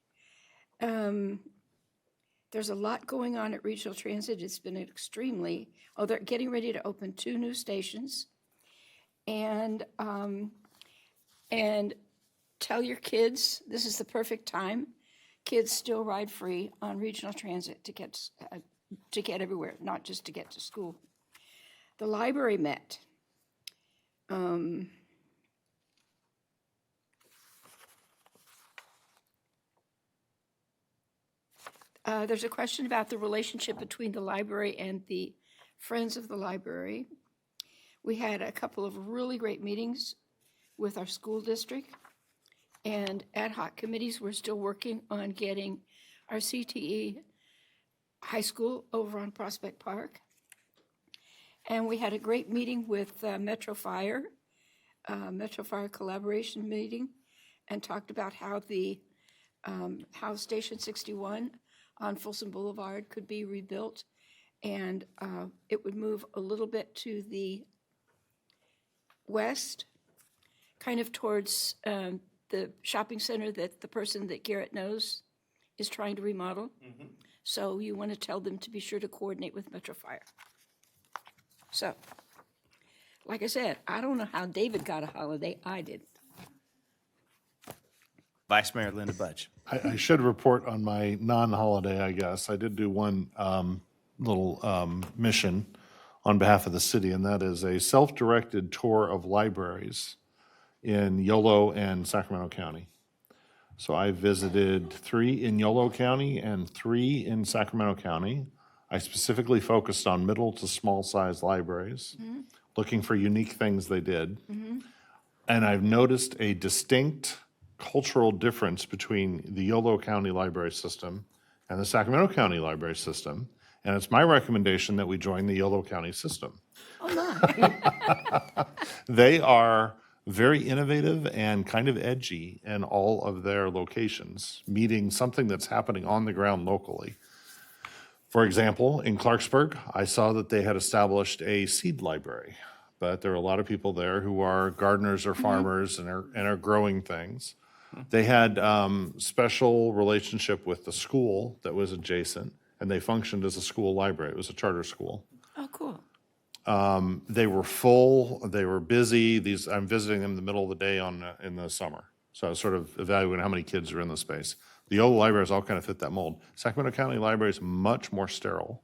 There's a lot going on at Regional Transit. It's been extremely, they're getting ready to open 2 new stations. And tell your kids, this is the perfect time. Kids still ride free on Regional Transit to get everywhere, not just to get to school. The library met. There's a question about the relationship between the library and the Friends of the Library. We had a couple of really great meetings with our school district and ad hoc committees. We're still working on getting our CTE high school over on Prospect Park. And we had a great meeting with Metro Fire collaboration meeting, and talked about how how Station 61 on Folsom Boulevard could be rebuilt, and it would move a little bit to the west, kind of towards the shopping center that the person that Garrett knows is trying to remodel. So you want to tell them to be sure to coordinate with Metro Fire. So, like I said, I don't know how David got a holiday. I did. Vice Mayor Linda Budge. I should report on my non-holiday, I guess. I did do one little mission on behalf of the city, and that is a self-directed tour of libraries in Yolo and Sacramento County. So I visited 3 in Yolo County and 3 in Sacramento County. I specifically focused on middle to small size libraries, looking for unique things they did. And I've noticed a distinct cultural difference between the Yolo County library system and the Sacramento County library system. And it's my recommendation that we join the Yolo County system. Oh, my. They are very innovative and kind of edgy in all of their locations, meeting something that's happening on the ground locally. For example, in Clarksburg, I saw that they had established a seed library, but there are a lot of people there who are gardeners or farmers and are growing things. They had special relationship with the school that was adjacent, and they functioned as a school library. It was a charter school. Oh, cool. They were full, they were busy. I'm visiting them in the middle of the day in the summer. So I was sort of evaluating how many kids are in the space. The old libraries all kind of fit that mold. Sacramento County Library is much more sterile,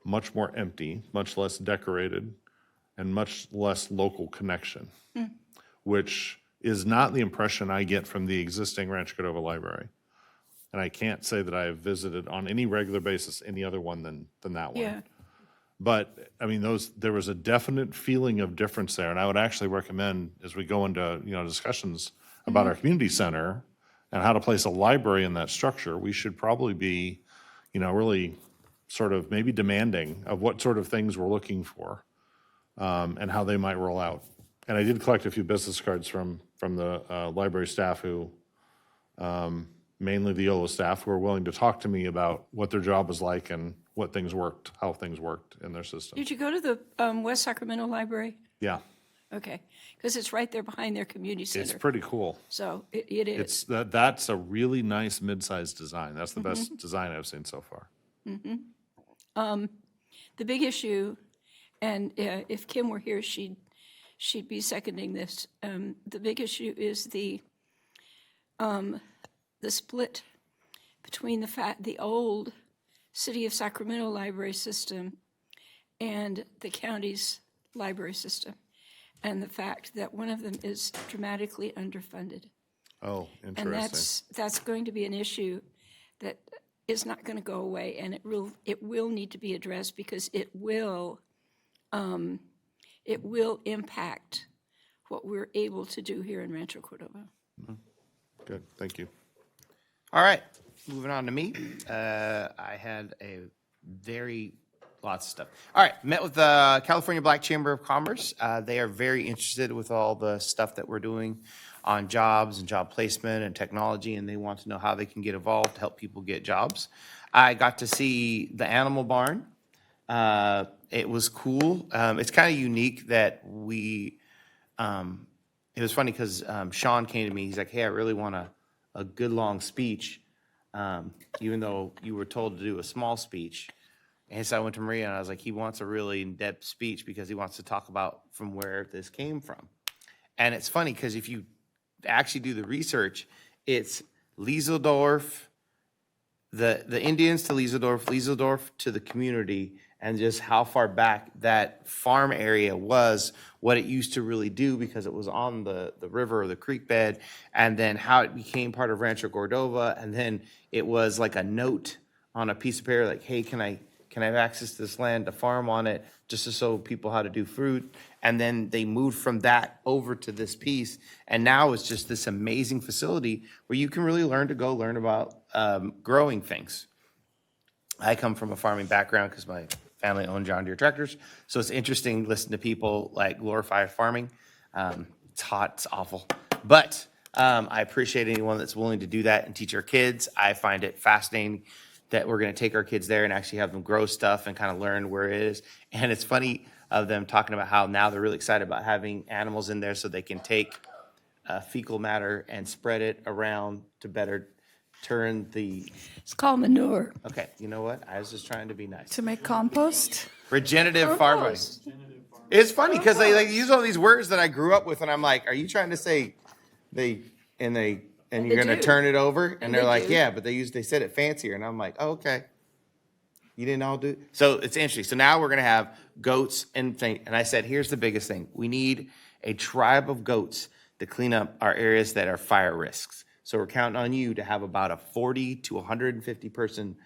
much more empty, much less decorated, and much less local connection, which is not the impression I get from the existing Rancho Cordova Library. And I can't say that I have visited on any regular basis any other one than that one. Yeah. But, I mean, there was a definite feeling of difference there, and I would actually recommend, as we go into, discussions about our community center and how to place a library in that structure, we should probably be, really sort of maybe demanding of what sort of things we're looking for, and how they might roll out. And I did collect a few business cards from the library staff who, mainly the YOLO staff, who are willing to talk to me about what their job was like and what things worked, how things worked in their system. Did you go to the West Sacramento Library? Yeah, Okay, because it's right there behind their community center. it's pretty cool. So it is. That's a really nice mid-sized design. That's the best design I've seen so far. The big issue, and if Kim were here, she'd be seconding this. The big issue is the split between the old City of Sacramento library system and the county's library system, and the fact that one of them is dramatically underfunded. Oh, interesting. And that's going to be an issue that is not going to go away, and it will need to be addressed, because it will impact what we're able to do here in Rancho Cordova. Good, thank you. All right, moving on to me. I had lots of stuff. All right, met with the California Black Chamber of Commerce. They are very interested with all the stuff that we're doing on jobs and job placement and technology, and they want to know how they can get involved to help people get jobs. I got to see the animal barn. It was cool. It's kind of unique that it was funny because Sean came to me. He's like, hey, I really want a good long speech, even though you were told to do a small speech. And so I went to Maria and I was like, he wants a really in-depth speech because he wants to talk about from where this came from. And it's funny because if you actually do the research, it's Liesldorf, the Indians to Liesldorf to the community, and just how far back that farm area was, what it used to really do because it was on the river or the creek bed, and then how it became part of Rancho Cordova, and then it was like a note on a piece of paper like, hey, can I have access to this land to farm on it, just to show people how to do fruit. And then they moved from that over to this piece, and now it's just this amazing facility where you can really learn about growing things. I come from a farming background because my family owned John Deere tractors, so it's interesting to listen to people like glorify farming. It's hot, it's awful, but I appreciate anyone that's willing to do that and teach our kids. I find it fascinating that we're going to take our kids there and actually have them grow stuff and kind of learn where it is. And it's funny of them talking about how now they're really excited about having animals in there so they can take fecal matter and spread it around to better turn the... It's called manure. Okay, you know what? I was just trying to be nice. To make compost? Regenerative farming. It's funny because they like use all these words that I grew up with, and I'm like, are you trying to say and you're going to turn it over? And they're like, yeah, but they said it fancier. And I'm like, oh, okay. You didn't all do it? So it's interesting. So now we're going to have goats and things. And I said, here's the biggest thing. We need a tribe of goats to clean up our areas that are fire risks. So we're counting on you to have about a 40 to 150 person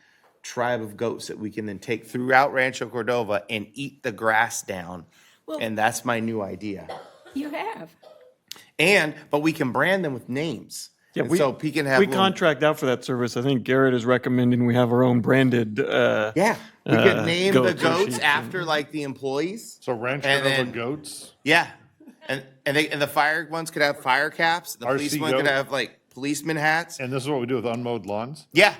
tribe of goats that we can then take throughout Rancho Cordova and eat the grass down. Well, and that's my new idea. You have. But we can brand them with names. Yeah, And so he can have we little- contract out for that service. I think Garrett is recommending we have our own branded. We could name the goats sheep. after like the employees. So Rancho And Cordova then- goats? Yeah, and the fire ones could have fire caps. The RC police one goat? could have like policeman hats. And this is what we do with unmowed lawns? Yeah.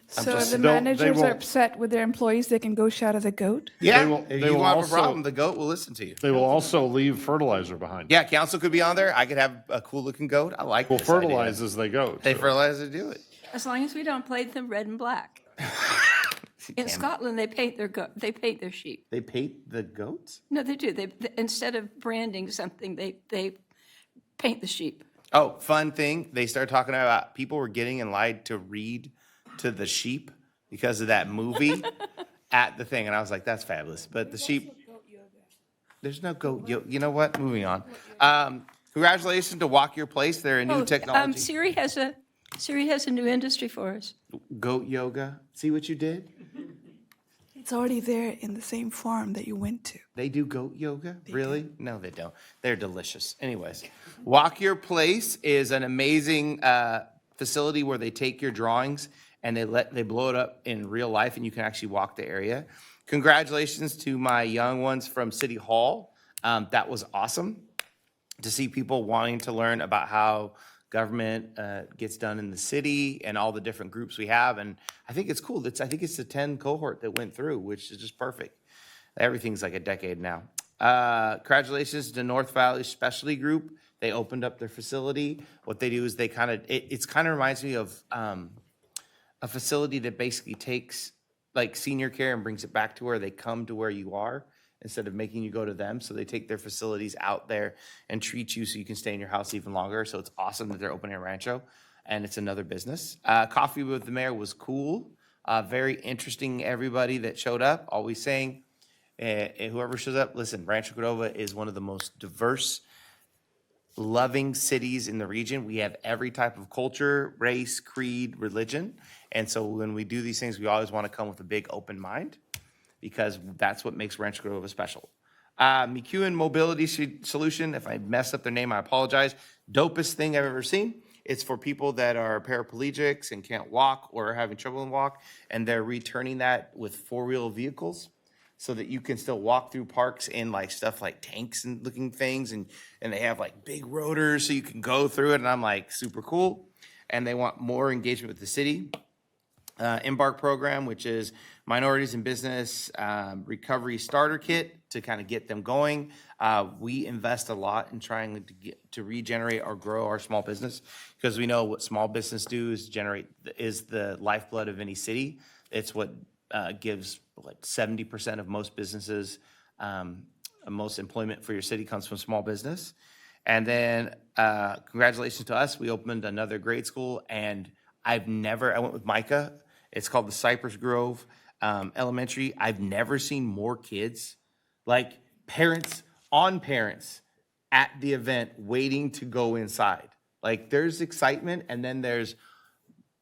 So if the managers are upset with their employees, they can go shout at the goat? Yeah, They if will you have also- a problem, the goat will listen to you. They will also leave fertilizer behind. Yeah, council could be on there. I could have a cool looking goat. I like Well, this idea. fertilize as they go. They too. fertilize to do it. As long as we don't paint them red and black. In Scotland, they paint their sheep. They paint the goats? No, they do. Instead of branding something, they paint the sheep. Oh, fun thing. They started talking about people were getting in line to read to the sheep because of that movie at the thing. And I was like, that's fabulous. But the sheep, there's no goat. You know what? Moving on. Congratulations to Walk Your Place. They're a new technology. Siri has a new industry for us. Goat yoga. See what you did? It's already there in the same farm that you went to. They do goat yoga? Really? No, they don't. They're delicious. Anyways, Walk Your Place is an amazing facility where they take your drawings and they blow it up in real life, and you can actually walk the area. Congratulations to my young ones from City Hall. That was awesome to see people wanting to learn about how government gets done in the city and all the different groups we have. And I think it's cool. I think it's the 10 cohort that went through, which is just perfect. Everything's like a decade now. Congratulations to North Valley Specialty Group. They opened up their facility. What they do is they it kind of reminds me of a facility that basically takes like senior care and brings it back to where they come to where you are instead of making you go to them. So they take their facilities out there and treat you so you can stay in your house even longer. So it's awesome that they're opening a Rancho, and it's another business. Coffee with the Mayor was cool. Very interesting, everybody that showed up. Always saying, whoever shows up, listen, Rancho Cordova is one of the most diverse, loving cities in the region. We have every type of culture, race, creed, religion. And so when we do these things, we always want to come with a big open mind, because that's what makes Rancho Cordova special. McEwen Mobility Solution, if I messed up their name, I apologize. Dopest thing I've ever seen. It's for people that are paraplegics and can't walk or are having trouble in walk, and they're returning that with four-wheel vehicles so that you can still walk through parks in like stuff like tanks and looking things, and they have like big rotors so you can go through it, and I'm like, super cool. And they want more engagement with the city. Embark program, which is minorities in business recovery starter kit to kind of get them going. We invest a lot in trying to regenerate or grow our small business, because we know what small business do is is the lifeblood of any city. It's what gives 70% of most businesses, most employment for your city comes from small business. And then congratulations to us. We opened another grade school, and I went with Micah. It's called the Cypress Grove. Elementary, I've never seen more kids, like parents on parents at the event waiting to go inside. Like there's excitement, and then there's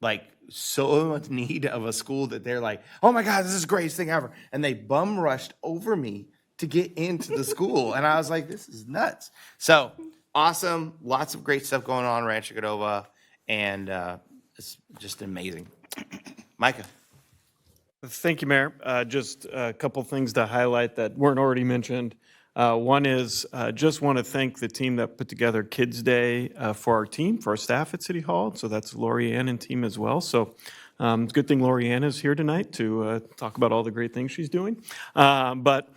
like so much need of a school that they're like, oh my God, this is the greatest thing ever. And they bum rushed over me to get into the school. And I was like, this is nuts. So awesome. Lots of great stuff going on in Rancho Cordova. And it's just amazing. Micah. Thank you, Mayor. Just a couple things to highlight that weren't already mentioned. One is just want to thank the team that put together Kids Day for our team, for our staff at City Hall. So that's Lori Ann and team as well. So it's a good thing Lori Ann is here tonight to talk about all the great things she's doing. But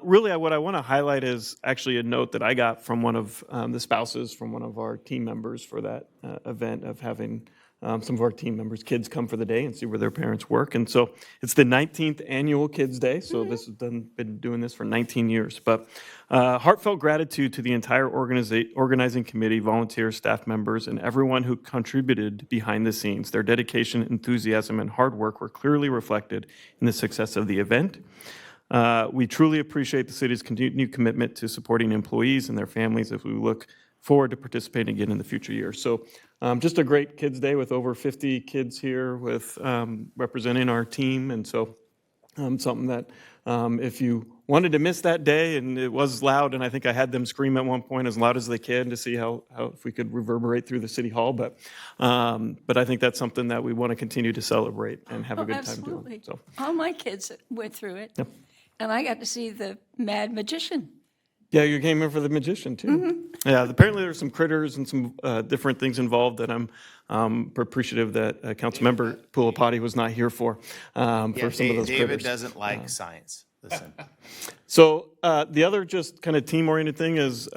really what I want to highlight is actually a note that I got from one of the spouses from one of our team members for that event of having some of our team members' kids come for the day and see where their parents work. And so it's the 19th annual Kids Day. So this has been doing this for 19 years. But heartfelt gratitude to the entire organizing committee, volunteers, staff members, and everyone who contributed behind the scenes. Their dedication, enthusiasm, and hard work were clearly reflected in the success of the event. We truly appreciate the city's continued commitment to supporting employees and their families as we look forward to participating again in the future years. So just a great Kids Day with over 50 kids here with representing our team. And so something that if you wanted to miss that day, and it was loud, and I think I had them scream at one point as loud as they can to see how if we could reverberate through the city hall. But I think that's something that we want to continue to celebrate and have a good time doing. So All my kids went through it. Yep. And I got to see the Mad Magician. Yeah, you came in for the magician too. Yeah, apparently there's some critters and some different things involved that I'm appreciative that Councilmember Pulapati was not here for some of those critters. David doesn't like science. Listen. So the other just kind of team-oriented thing is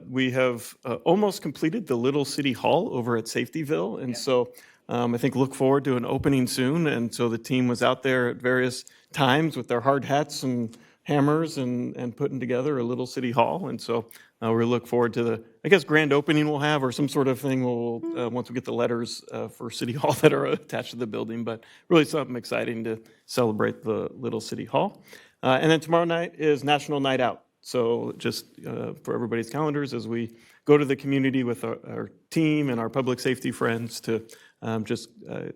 we have almost completed the Little City Hall over at Safetyville. And so I think look forward to an opening soon. And so the team was out there at various times with their hard hats and hammers and putting together a little city hall. And so we look forward to the, I guess, grand opening we'll have or some sort of thing we'll, once we get the letters for City Hall that are attached to the building. But really something exciting to celebrate the little City Hall. And then tomorrow night is National Night Out. So just for everybody's calendars as we go to the community with our team and our public safety friends to just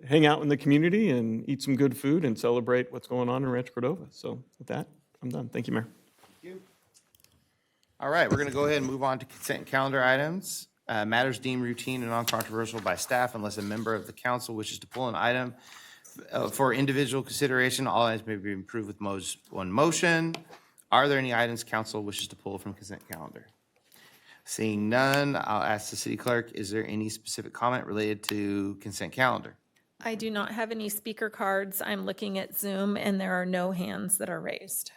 hang out in the community and eat some good food and celebrate what's going on in Rancho Cordova. So with that, I'm done. Thank you, Mayor. Thank you. All right, we're going to go ahead and move on to consent calendar items. Matters deemed routine and non-controversial by staff unless a member of the council wishes to pull an item for individual consideration. All items may be approved with one motion. Are there any items council wishes to pull from consent calendar? Seeing none, I'll ask the city clerk, is there any specific comment related to consent calendar? I do not have any speaker cards. I'm looking at Zoom, and there are no hands that are raised.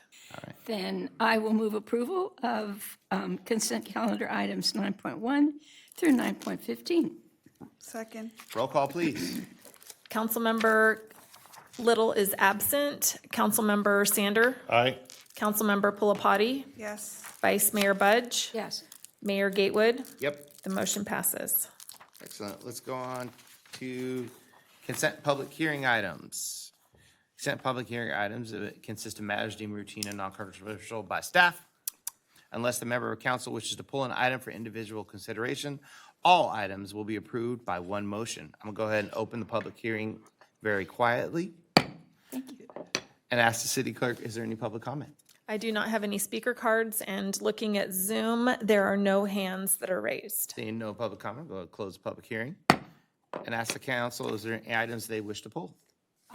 Then I will move approval of consent calendar items 9.1 through 9.15. Second. Roll call, please. Councilmember Little is absent. Councilmember Sander. Aye. Councilmember Pulapati. Yes. Vice Mayor Budge. Yes. Mayor Gatewood. Yep. The motion passes. Excellent. Let's go on to consent public hearing items. Consent public hearing items consist of matters deemed routine and non-controversial by staff. Unless the member of council wishes to pull an item for individual consideration, all items will be approved by one motion. I'm gonna go ahead and open the public hearing very quietly. Thank you. And ask the city clerk, is there any public comment? I do not have any speaker cards, and looking at Zoom, there are no hands that are raised. Seeing no public comment, go ahead and close the public hearing. And ask the council, is there any items they wish to pull?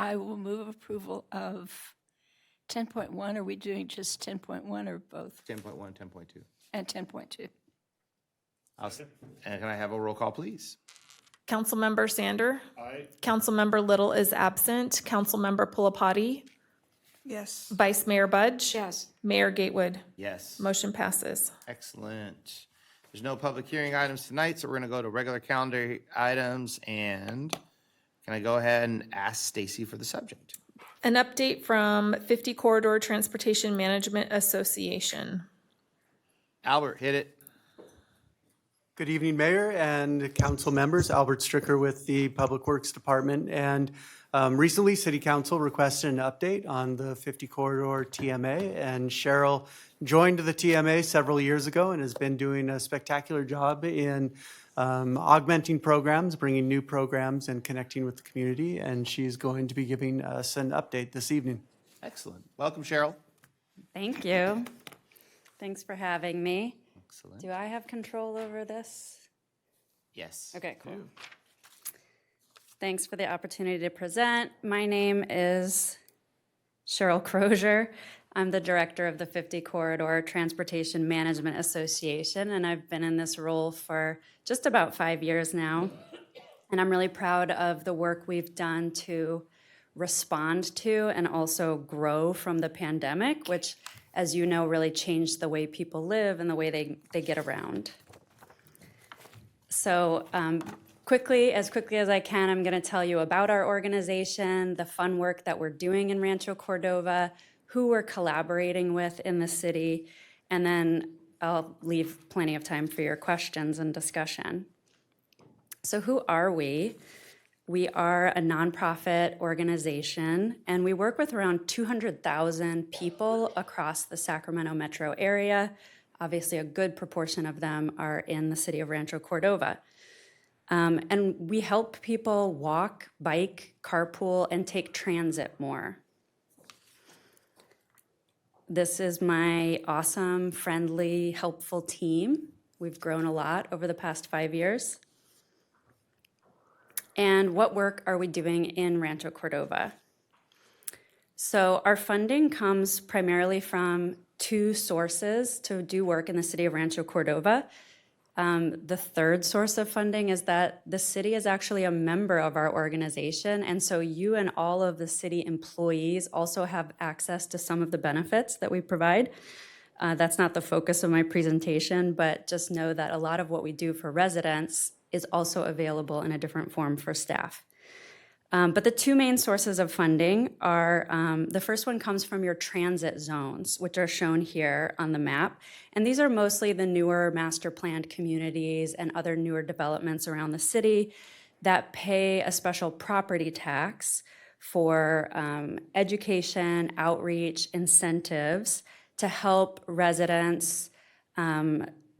I will move approval of 10.1. Are we doing just 10.1 or both? 10.1, 10.2. And 10.2. And can I have a roll call, please? Councilmember Sander. Aye. Councilmember Little is absent. Councilmember Pulapati. Yes. Vice Mayor Budge. Yes. Mayor Gatewood. Yes. Motion passes. Excellent. There's no public hearing items tonight, so we're going to go to regular calendar items. And can I go ahead and ask Stacy for the subject? An update from 50 Corridor Transportation Management Association. Albert, hit it. Good evening, Mayor and council members. Albert Stricker with the Public Works Department. And Recently, City Council requested an update on the 50 Corridor TMA, and Cheryl joined the TMA several years ago and has been doing a spectacular job in augmenting programs, bringing new programs, and connecting with the community, and she's going to be giving us an update this evening. Excellent. Welcome, Cheryl. Thank you. Thanks for having me. Excellent. Do I have control over this? Yes. Okay, cool. Thanks for the opportunity to present. My name is Cheryl Crozier. I'm the director of the 50 Corridor Transportation Management Association, and I've been in this role for just about 5 years now. And I'm really proud of the work we've done to respond to and also grow from the pandemic, which, as you know, really changed the way people live and the way they get around. So quickly as I can, I'm going to tell you about our organization, the fun work that we're doing in Rancho Cordova, who we're collaborating with in the city, and then I'll leave plenty of time for your questions and discussion. So who are we? We are a nonprofit organization, and we work with around 200,000 people across the Sacramento metro area. Obviously, a good proportion of them are in the city of Rancho Cordova. And we help people walk, bike, carpool, and take transit more. This is my awesome, friendly, helpful team. We've grown a lot over the past 5 years. And what work are we doing in Rancho Cordova? So our funding comes primarily from 2 sources to do work in the city of Rancho Cordova. The third source of funding is that the city is actually a member of our organization, and so you and all of the city employees also have access to some of the benefits that we provide. That's not the focus of my presentation, but just know that a lot of what we do for residents is also available in a different form for staff. But the 2 main sources of funding are, the first one comes from your transit zones, which are shown here on the map. And these are mostly the newer master planned communities and other newer developments around the city that pay a special property tax for education, outreach, incentives to help residents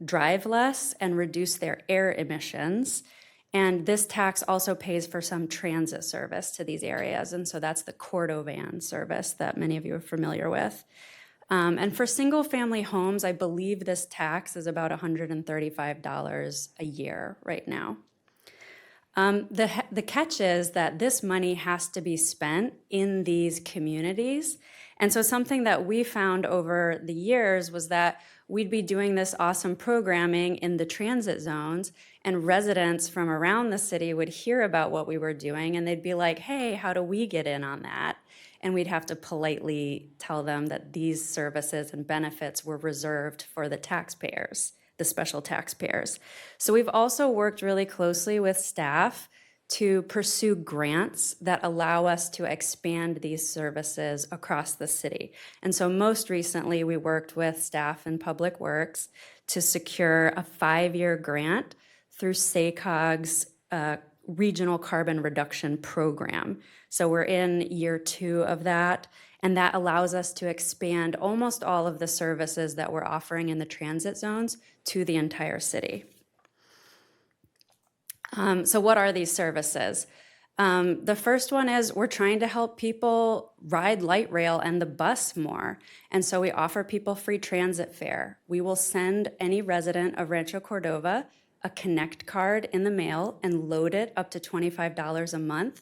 drive less and reduce their air emissions. And this tax also pays for some transit service to these areas. And so that's the Cordovan service that many of you are familiar with. And for single family homes, I believe this tax is about $135 a year right now. The catch is that this money has to be spent in these communities. And so something that we found over the years was that we'd be doing this awesome programming in the transit zones, and residents from around the city would hear about what we were doing, and they'd be like, hey, how do we get in on that? And we'd have to politely tell them that these services and benefits were reserved for the taxpayers, the special taxpayers. So we've also worked really closely with staff to pursue grants that allow us to expand these services across the city. And so most recently, we worked with staff in Public Works to secure a 5-year grant through SACOG's Regional Carbon Reduction Program. So we're in year 2 of that, and that allows us to expand almost all of the services that we're offering in the transit zones to the entire city. So what are these services? The first one is we're trying to help people ride light rail and the bus more. And so we offer people free transit fare. We will send any resident of Rancho Cordova a Connect card in the mail and load it up to $25 a month.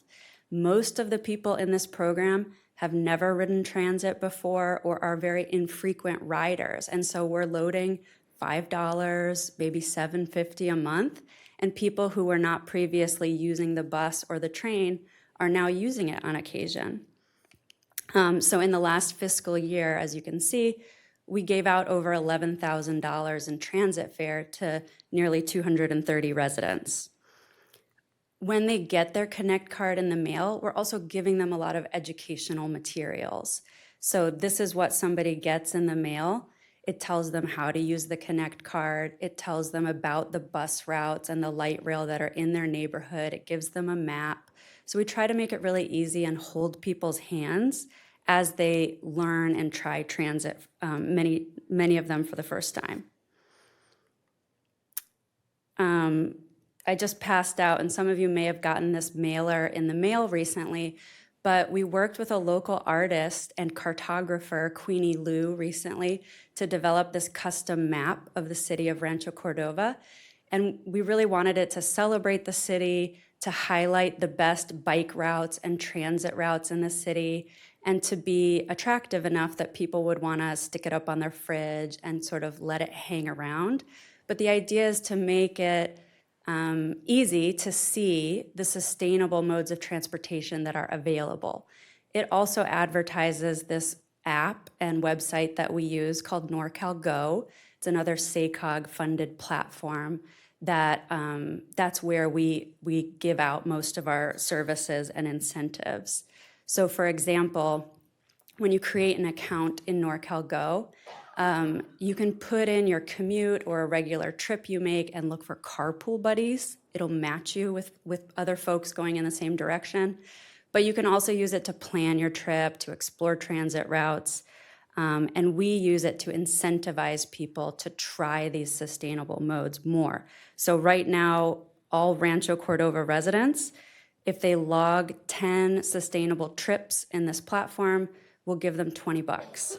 Most of the people in this program have never ridden transit before or are very infrequent riders. And so we're loading $5, maybe $7.50 a month. And people who were not previously using the bus or the train are now using it on occasion. So in the last fiscal year, as you can see, we gave out over $11,000 in transit fare to nearly 230 residents. When they get their Connect card in the mail, we're also giving them a lot of educational materials. So this is what somebody gets in the mail. It tells them how to use the Connect card. It tells them about the bus routes and the light rail that are in their neighborhood. It gives them a map. So we try to make it really easy and hold people's hands as they learn and try transit, many of them for the first time. I just passed out, and some of you may have gotten this mailer in the mail recently, but we worked with a local artist and cartographer, Queenie Lou, recently to develop this custom map of the city of Rancho Cordova. And we really wanted it to celebrate the city, to highlight the best bike routes and transit routes in the city, and to be attractive enough that people would want to stick it up on their fridge and sort of let it hang around. But the idea is to make it easy to see the sustainable modes of transportation that are available. It also advertises this app and website that we use called NorCal Go. It's another SACOG-funded platform that's where we give out most of our services and incentives. So for example, when you create an account in NorCal Go, you can put in your commute or a regular trip you make and look for carpool buddies. It'll match you with other folks going in the same direction. But you can also use it to plan your trip, to explore transit routes. And we use it to incentivize people to try these sustainable modes more. So right now, all Rancho Cordova residents, if they log 10 sustainable trips in this platform, we'll give them $20.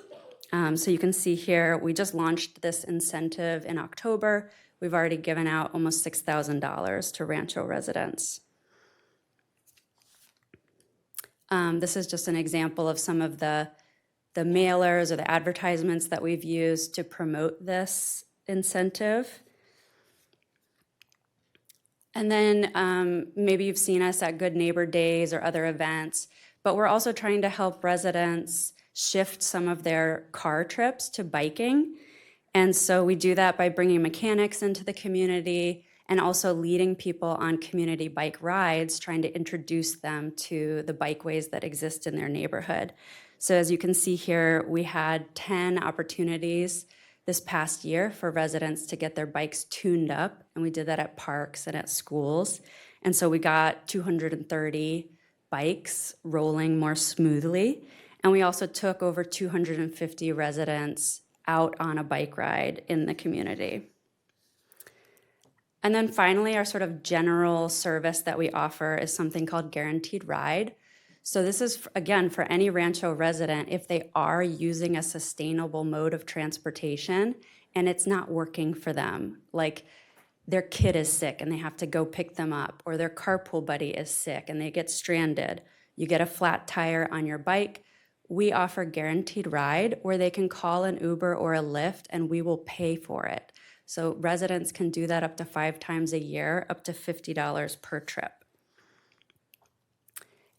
So you can see here, we just launched this incentive in October. We've already given out almost $6,000 to Rancho residents. This is just an example of some of the mailers or the advertisements that we've used to promote this incentive. And then maybe you've seen us at Good Neighbor Days or other events, but we're also trying to help residents shift some of their car trips to biking. And so we do that by bringing mechanics into the community and also leading people on community bike rides, trying to introduce them to the bikeways that exist in their neighborhood. So as you can see here, we had 10 opportunities this past year for residents to get their bikes tuned up, and we did that at parks and at schools. And so we got 230 bikes rolling more smoothly. And we also took over 250 residents out on a bike ride in the community. And then finally, our sort of general service that we offer is something called Guaranteed Ride. So this is, again, for any Rancho resident, if they are using a sustainable mode of transportation and it's not working for them, like their kid is sick and they have to go pick them up, or their carpool buddy is sick and they get stranded, you get a flat tire on your bike, we offer Guaranteed Ride where they can call an Uber or a Lyft and we will pay for it. So residents can do that up to 5 times a year, up to $50 per trip.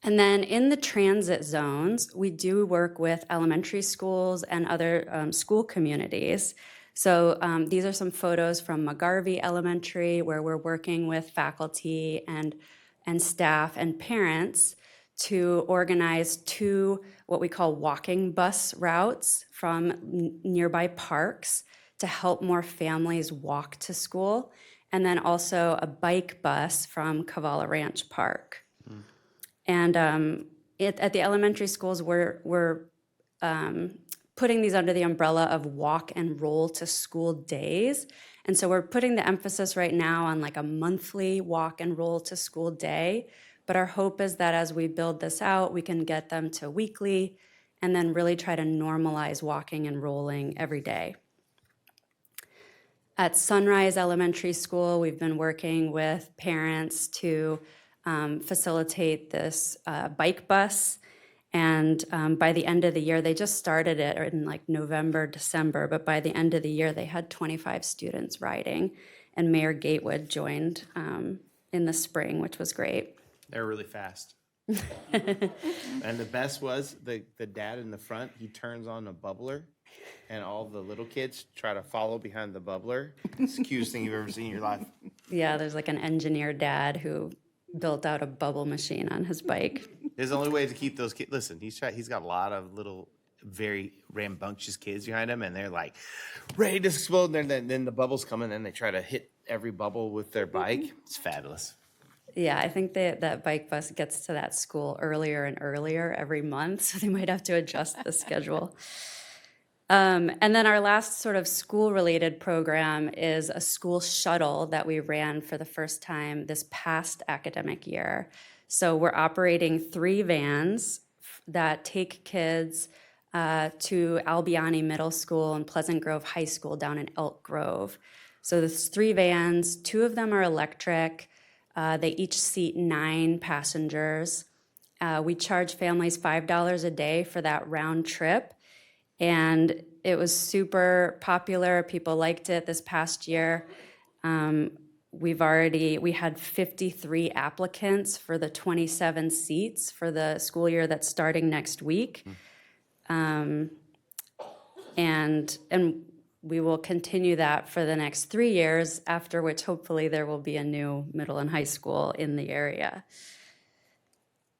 And then in the transit zones, we do work with elementary schools and other school communities. So these are some photos from McGarvey Elementary where we're working with faculty and staff and parents to organize 2 what we call walking bus routes from nearby parks to help more families walk to school, and then also a bike bus from Cavala Ranch Park. And at the elementary schools, we're putting these under the umbrella of walk and roll to school days. And so we're putting the emphasis right now on like a monthly walk and roll to school day. But our hope is that as we build this out, we can get them to weekly and then really try to normalize walking and rolling every day. At Sunrise Elementary School, we've been working with parents to facilitate this bike bus. And by the end of the year, they just started it in like November, December, but by the end of the year, they had 25 students riding. And Mayor Gatewood joined in the spring, which was great. They're really fast. And the best was the dad in the front, he turns on a bubbler, and all the little kids try to follow behind the bubbler. It's the cutest thing you've ever seen in your life. Yeah, there's like an engineer dad who built out a bubble machine on his bike. His only way to keep those kids, listen, he's got a lot of little very rambunctious kids behind them, and they're like ready to explode. And then the bubbles come, and then they try to hit every bubble with their bike. It's fabulous. Yeah, I think that bike bus gets to that school earlier and earlier every month, so they might have to adjust the schedule. And then our last sort of school-related program is a school shuttle that we ran for the first time this past academic year. So we're operating 3 vans that take kids to Albiani Middle School and Pleasant Grove High School down in Elk Grove. So there's 3 vans, 2 of them are electric. They each seat 9 passengers. We charge families $5 a day for that round trip. And it was super popular. People liked it this past year. We had 53 applicants for the 27 seats for the school year that's starting next week. And we will continue that for the next 3 years, after which hopefully there will be a new middle and high school in the area.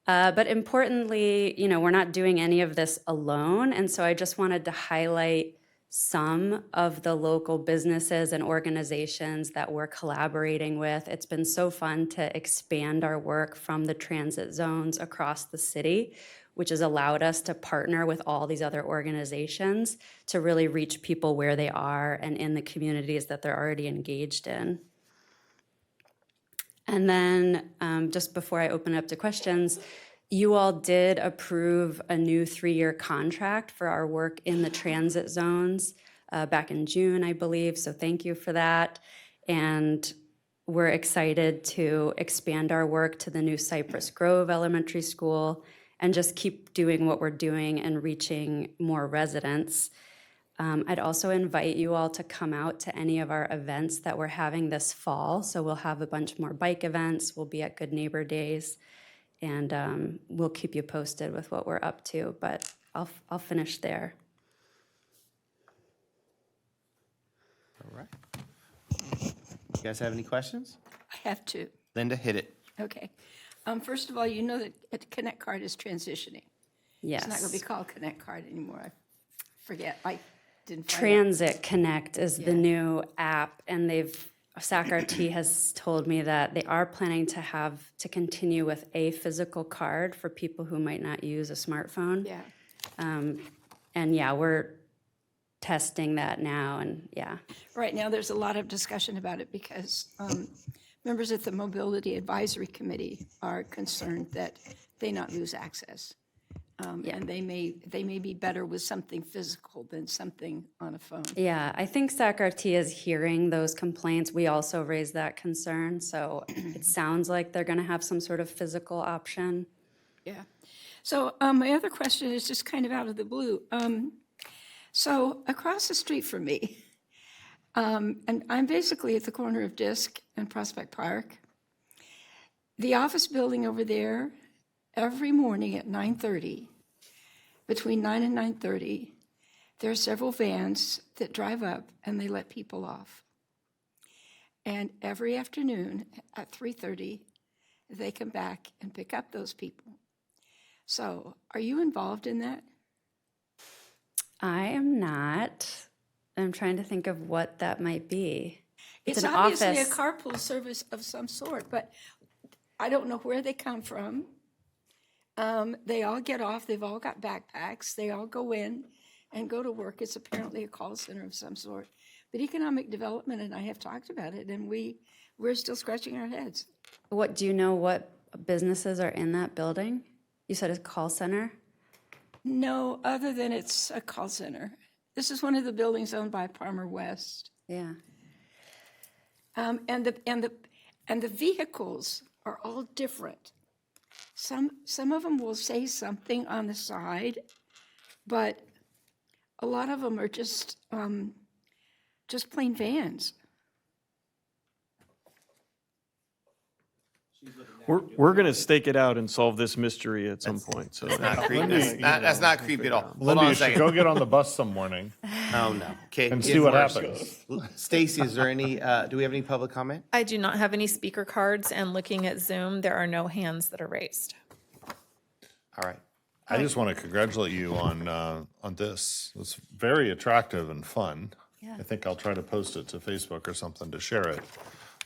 But importantly, we're not doing any of this alone. And so I just wanted to highlight some of the local businesses and organizations that we're collaborating with. It's been so fun to expand our work from the transit zones across the city, which has allowed us to partner with all these other organizations to really reach people where they are and in the communities that they're already engaged in. And then just before I open up to questions, you all did approve a new 3-year contract for our work in the transit zones back in June, I believe. So thank you for that. And we're excited to expand our work to the new Cypress Grove Elementary School and just keep doing what we're doing and reaching more residents. I'd also invite you all to come out to any of our events that we're having this fall. So we'll have a bunch more bike events. We'll be at Good Neighbor Days, and we'll keep you posted with what we're up to. But I'll finish there. All right. You guys have any questions? I have 2. Linda, hit it. Okay. First of all, you know that Connect Card is transitioning. Yes. It's not going to be called Connect Card anymore. I forget. I didn't find Transit Connect is the new app, and SAC-RT has told me that they are planning to continue with a physical card for people who might not use a smartphone. Yeah. And yeah, we're testing that now, and yeah. Right now, there's a lot of discussion about it because members of the Mobility Advisory Committee are concerned that they not lose access. And they may be better with something physical than something on a phone. Yeah, I think SAC-RT is hearing those complaints. We also raised that concern, so it sounds like they're going to have some sort of physical option. Yeah. So my other question is just kind of out of the blue. So across the street from me, and I'm basically at the corner of Disk and Prospect Park, the office building over there, every morning at 9:30, between 9 and 9:30, there are several vans that drive up and they let people off. And every afternoon at 3:30, they come back and pick up those people. So are you involved in that? I am not. I'm trying to think of what that might be. It's an obviously office. a carpool service of some sort, but I don't know where they come from. They all get off. They've all got backpacks. They all go in and go to work. It's apparently a call center of some sort. But economic development and I have talked about it, and we're still scratching our heads. Do you know what businesses are in that building? You said a call center? No, other than it's a call center. This is one of the buildings owned by Palmer West. Yeah. And the vehicles are all different. Some of them will say something on the side, but a lot of them are just plain vans. We're going to stake it out and solve this mystery at some point. So That's not creepy. That's not creepy at all. Hold Linda, on you a should second. go get on the bus some morning. Oh, no. Okay. And see what happens. Stacy, is there any, do we have any public comment? I do not have any speaker cards, and looking at Zoom, there are no hands that are raised. All right. I just want to congratulate you on this. It's very attractive and fun. Yeah. I think I'll try to post it to Facebook or something to share it.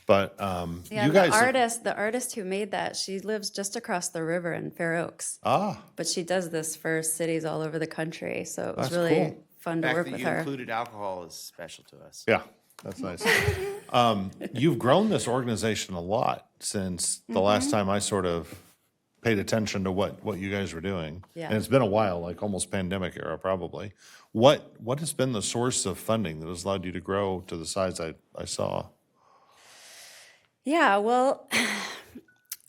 But Yeah, you guys, the artist who made that, she lives just across the river in Fair Oaks. But she does this for cities all over the country, so it was That's really cool. fun to The fact work that with you her. included alcohol is special to us. Yeah, that's nice. You've grown this organization a lot since the last time I sort of paid attention to what you guys were doing. Yeah. And it's been a while, like almost pandemic era probably. What has been the source of funding that has allowed you to grow to the size I saw? Yeah, well,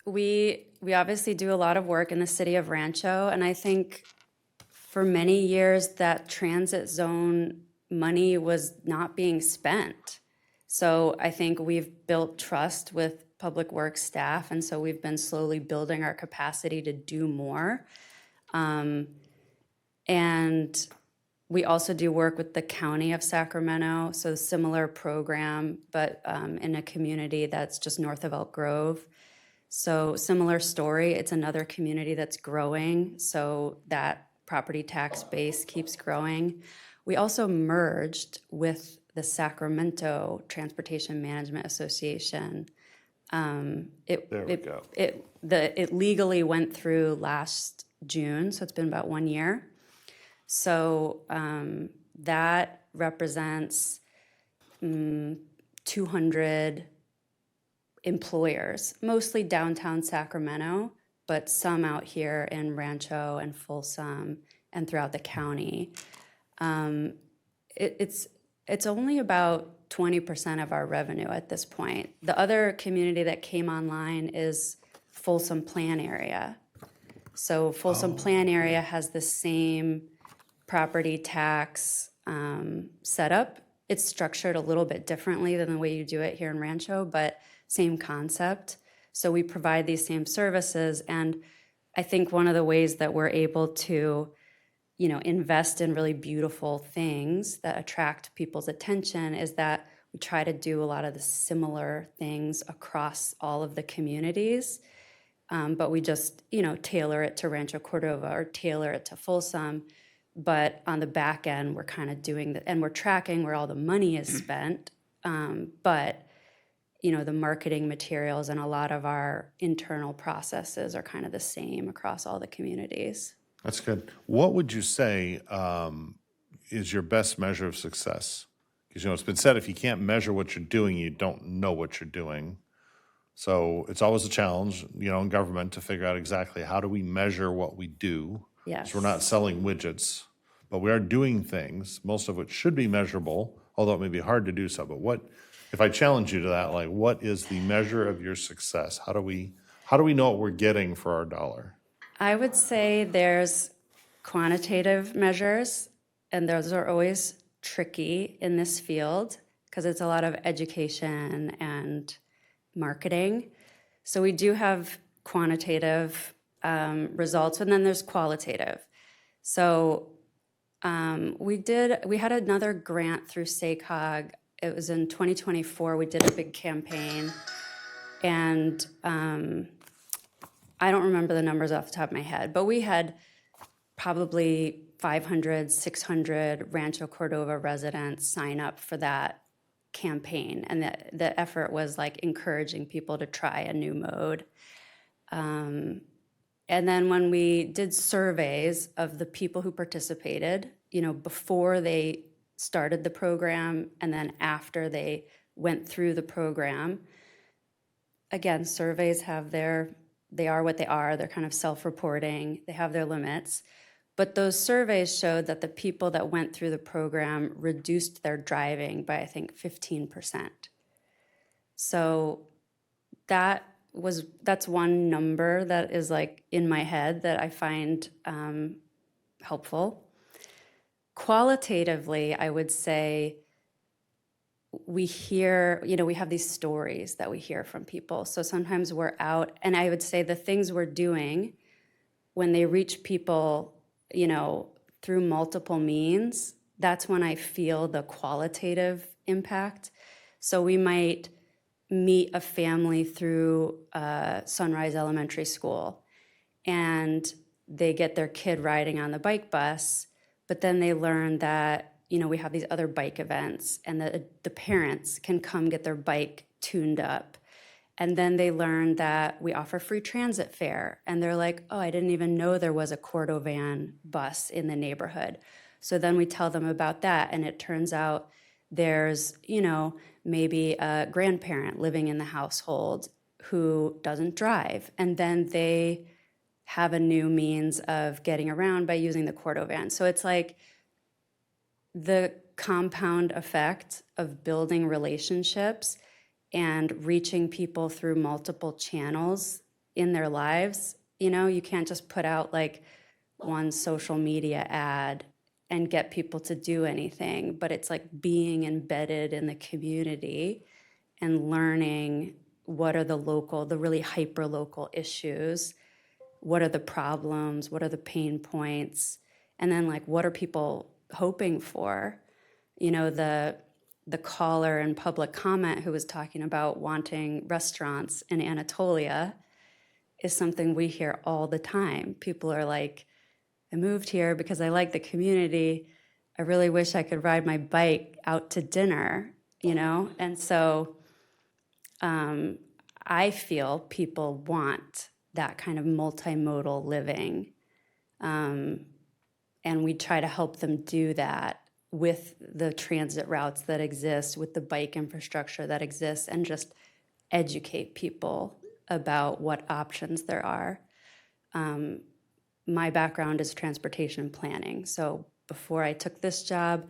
we obviously do a lot of work in the city of Rancho, and I think for many years that transit zone money was not being spent. So I think we've built trust with public works staff, and so we've been slowly building our capacity to do more. And we also do work with the County of Sacramento, so a similar program, but in a community that's just north of Elk Grove. So similar story, it's another community that's growing, so that property tax base keeps growing. We also merged with the Sacramento Transportation Management Association. There we go. It legally went through last June, so it's been about 1 year. So that represents 200 employers, mostly downtown Sacramento, but some out here in Rancho and Folsom and throughout the county. It's only about 20% of our revenue at this point. The other community that came online is Folsom Plan Area. So Folsom Plan Area has the same property tax setup. It's structured a little bit differently than the way you do it here in Rancho, but same concept. So we provide these same services, and I think one of the ways that we're able to, invest in really beautiful things that attract people's attention is that we try to do a lot of the similar things across all of the communities, but we just, tailor it to Rancho Cordova or tailor it to Folsom. But on the back end, we're kind of doing that, and we're tracking where all the money is spent. But the marketing materials and a lot of our internal processes are kind of the same across all the communities. That's good. What would you say is your best measure of success? Because, it's been said, if you can't measure what you're doing, you don't know what you're doing. So it's always a challenge, in government to figure out exactly how do we measure what we do. Yes. So we're not selling widgets, but we are doing things, most of which should be measurable, although it may be hard to do so. But if I challenge you to that, like, what is the measure of your success? How do we know what we're getting for our dollar? I would say there's quantitative measures, and those are always tricky in this field because it's a lot of education and marketing. So we do have quantitative results, and then there's qualitative. So we had another grant through SACOG. It was in 2024. We did a big campaign, and I don't remember the numbers off the top of my head, but we had probably 500, 600 Rancho Cordova residents sign up for that campaign, and the effort was like encouraging people to try a new mode. And then when we did surveys of the people who participated, before they started the program and then after they went through the program, again, surveys they are what they are. They're kind of self-reporting. They have their limits. But those surveys showed that the people that went through the program reduced their driving by, I think, 15%. So that's one number that is like in my head that I find helpful. Qualitatively, I would say we hear, we have these stories that we hear from people. So sometimes we're out, and I would say the things we're doing when they reach people, through multiple means, that's when I feel the qualitative impact. So we might meet a family through Sunrise Elementary School, and they get their kid riding on the bike bus, but then they learn that, we have these other bike events and the parents can come get their bike tuned up. And then they learn that we offer free transit fare. And they're like, oh, I didn't even know there was a Cordovan bus in the neighborhood. So then we tell them about that. And it turns out there's, maybe a grandparent living in the household who doesn't drive. And then they have a new means of getting around by using the Cordovan. So it's like the compound effect of building relationships and reaching people through multiple channels in their lives. You can't just put out like one social media ad and get people to do anything, but it's like being embedded in the community and learning what are the really hyper-local issues, what are the problems, what are the pain points, and then like what are people hoping for? The caller in public comment who was talking about wanting restaurants in Anatolia is something we hear all the time. People are like, I moved here because I like the community. I really wish I could ride my bike out to dinner, And so I feel people want that kind of multimodal living. And we try to help them do that with the transit routes that exist, with the bike infrastructure that exists, and just educate people about what options there are. My background is transportation planning. So before I took this job,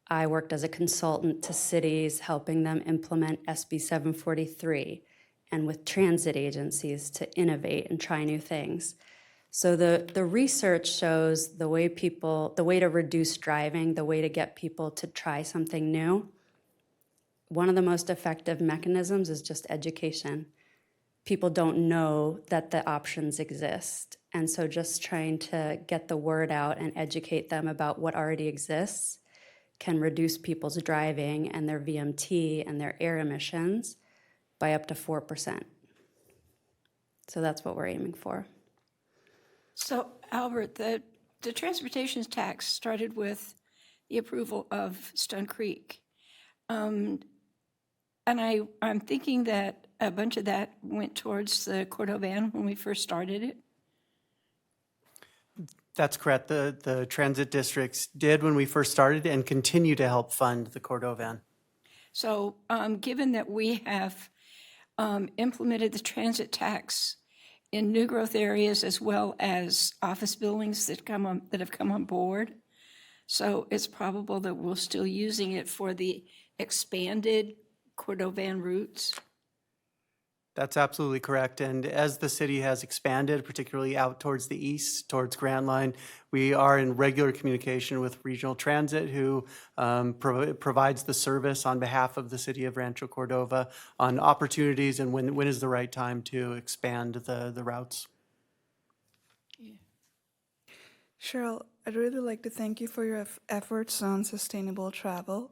I worked as a consultant to cities, helping them implement SB 743, and with transit agencies to innovate and try new things. So the research shows the way to reduce driving, the way to get people to try something new. One of the most effective mechanisms is just education. People don't know that the options exist. And so just trying to get the word out and educate them about what already exists can reduce people's driving and their VMT and their air emissions by up to 4%. So that's what we're aiming for. So, Albert, the transportation tax started with the approval of Stone Creek. And I'm thinking that a bunch of that went towards the Cordovan when we first started it. That's correct. The transit districts did when we first started and continue to help fund the Cordovan. So, given that we have implemented the transit tax in new growth areas as well as office buildings that have come on board. So it's probable that we're still using it for the expanded Cordovan routes. That's absolutely correct. And as the city has expanded, particularly out towards the east, towards Grand Line, we are in regular communication with Regional Transit, who provides the service on behalf of the city of Rancho Cordova on opportunities and when is the right time to expand the routes. Cheryl, I'd really like to thank you for your efforts on sustainable travel.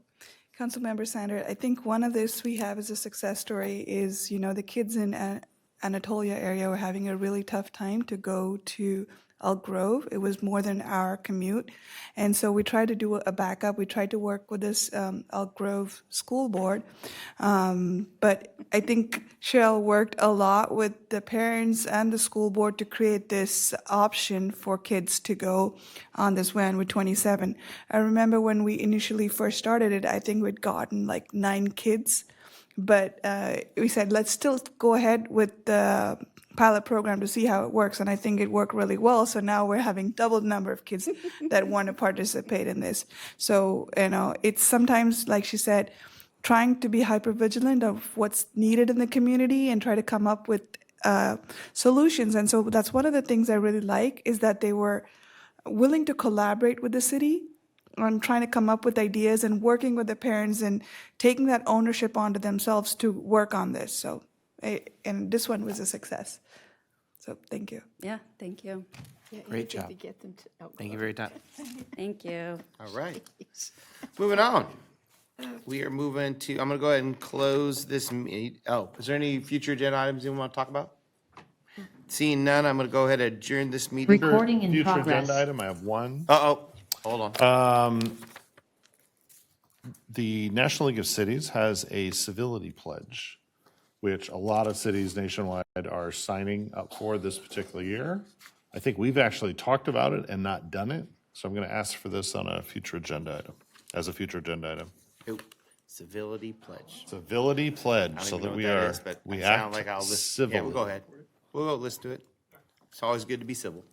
Councilmember Sander, I think one of this we have as a success story is, the kids in Anatolia area were having a really tough time to go to Elk Grove. It was more than our commute. And so we tried to do a backup. We tried to work with this Elk Grove school board. But I think Cheryl worked a lot with the parents and the school board to create this option for kids to go on this van with 27. I remember when we initially first started it, I think we'd gotten like 9 kids. But we said, let's still go ahead with the pilot program to see how it works. And I think it worked really well. So now we're having double the number of kids that want to participate in this. So, it's sometimes, like she said, trying to be hyper vigilant of what's needed in the community and try to come up with solutions. And so that's one of the things I really like is that they were willing to collaborate with the city on trying to come up with ideas and working with the parents and taking that ownership onto themselves to work on this. So, and this one was a success. So thank you. Yeah, thank you. Great job. Thank you very much. Thank you. All right. Moving on. We are moving to, I'm going to go ahead and close this meet. Oh, is there any future agenda items you want to talk about? Seeing none, I'm going to go ahead and adjourn this meeting. Future agenda item, I have one. Uh-oh, hold on. The National League of Cities has a civility pledge, which a lot of cities nationwide are signing up for this particular year. I think we've actually talked about it and not done it, so I'm going to ask for this on a future agenda item, as a future agenda item. Ooh, civility pledge. Civility I pledge, don't so even that know we what that are, is, but we I sound act like I'll listen. civilly. Yeah, we'll go ahead. We'll go listen to it. It's always good to be civil.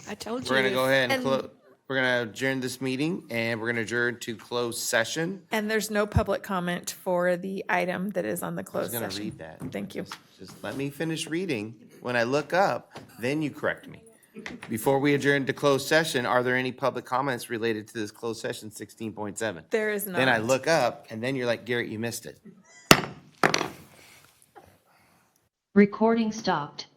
I told you. We're going to go ahead and And- close. We're going to adjourn this meeting, and we're going to adjourn to closed session. And there's no public comment for the item that is on the I was closed going to session. read that. Thank you. Just let me finish reading. When I look up, then you correct me. Before we adjourn to closed session, are there any public comments related to this closed session 16.7? There is Then I not. look up, and then you're like, Garrett, you missed it. Recording stopped.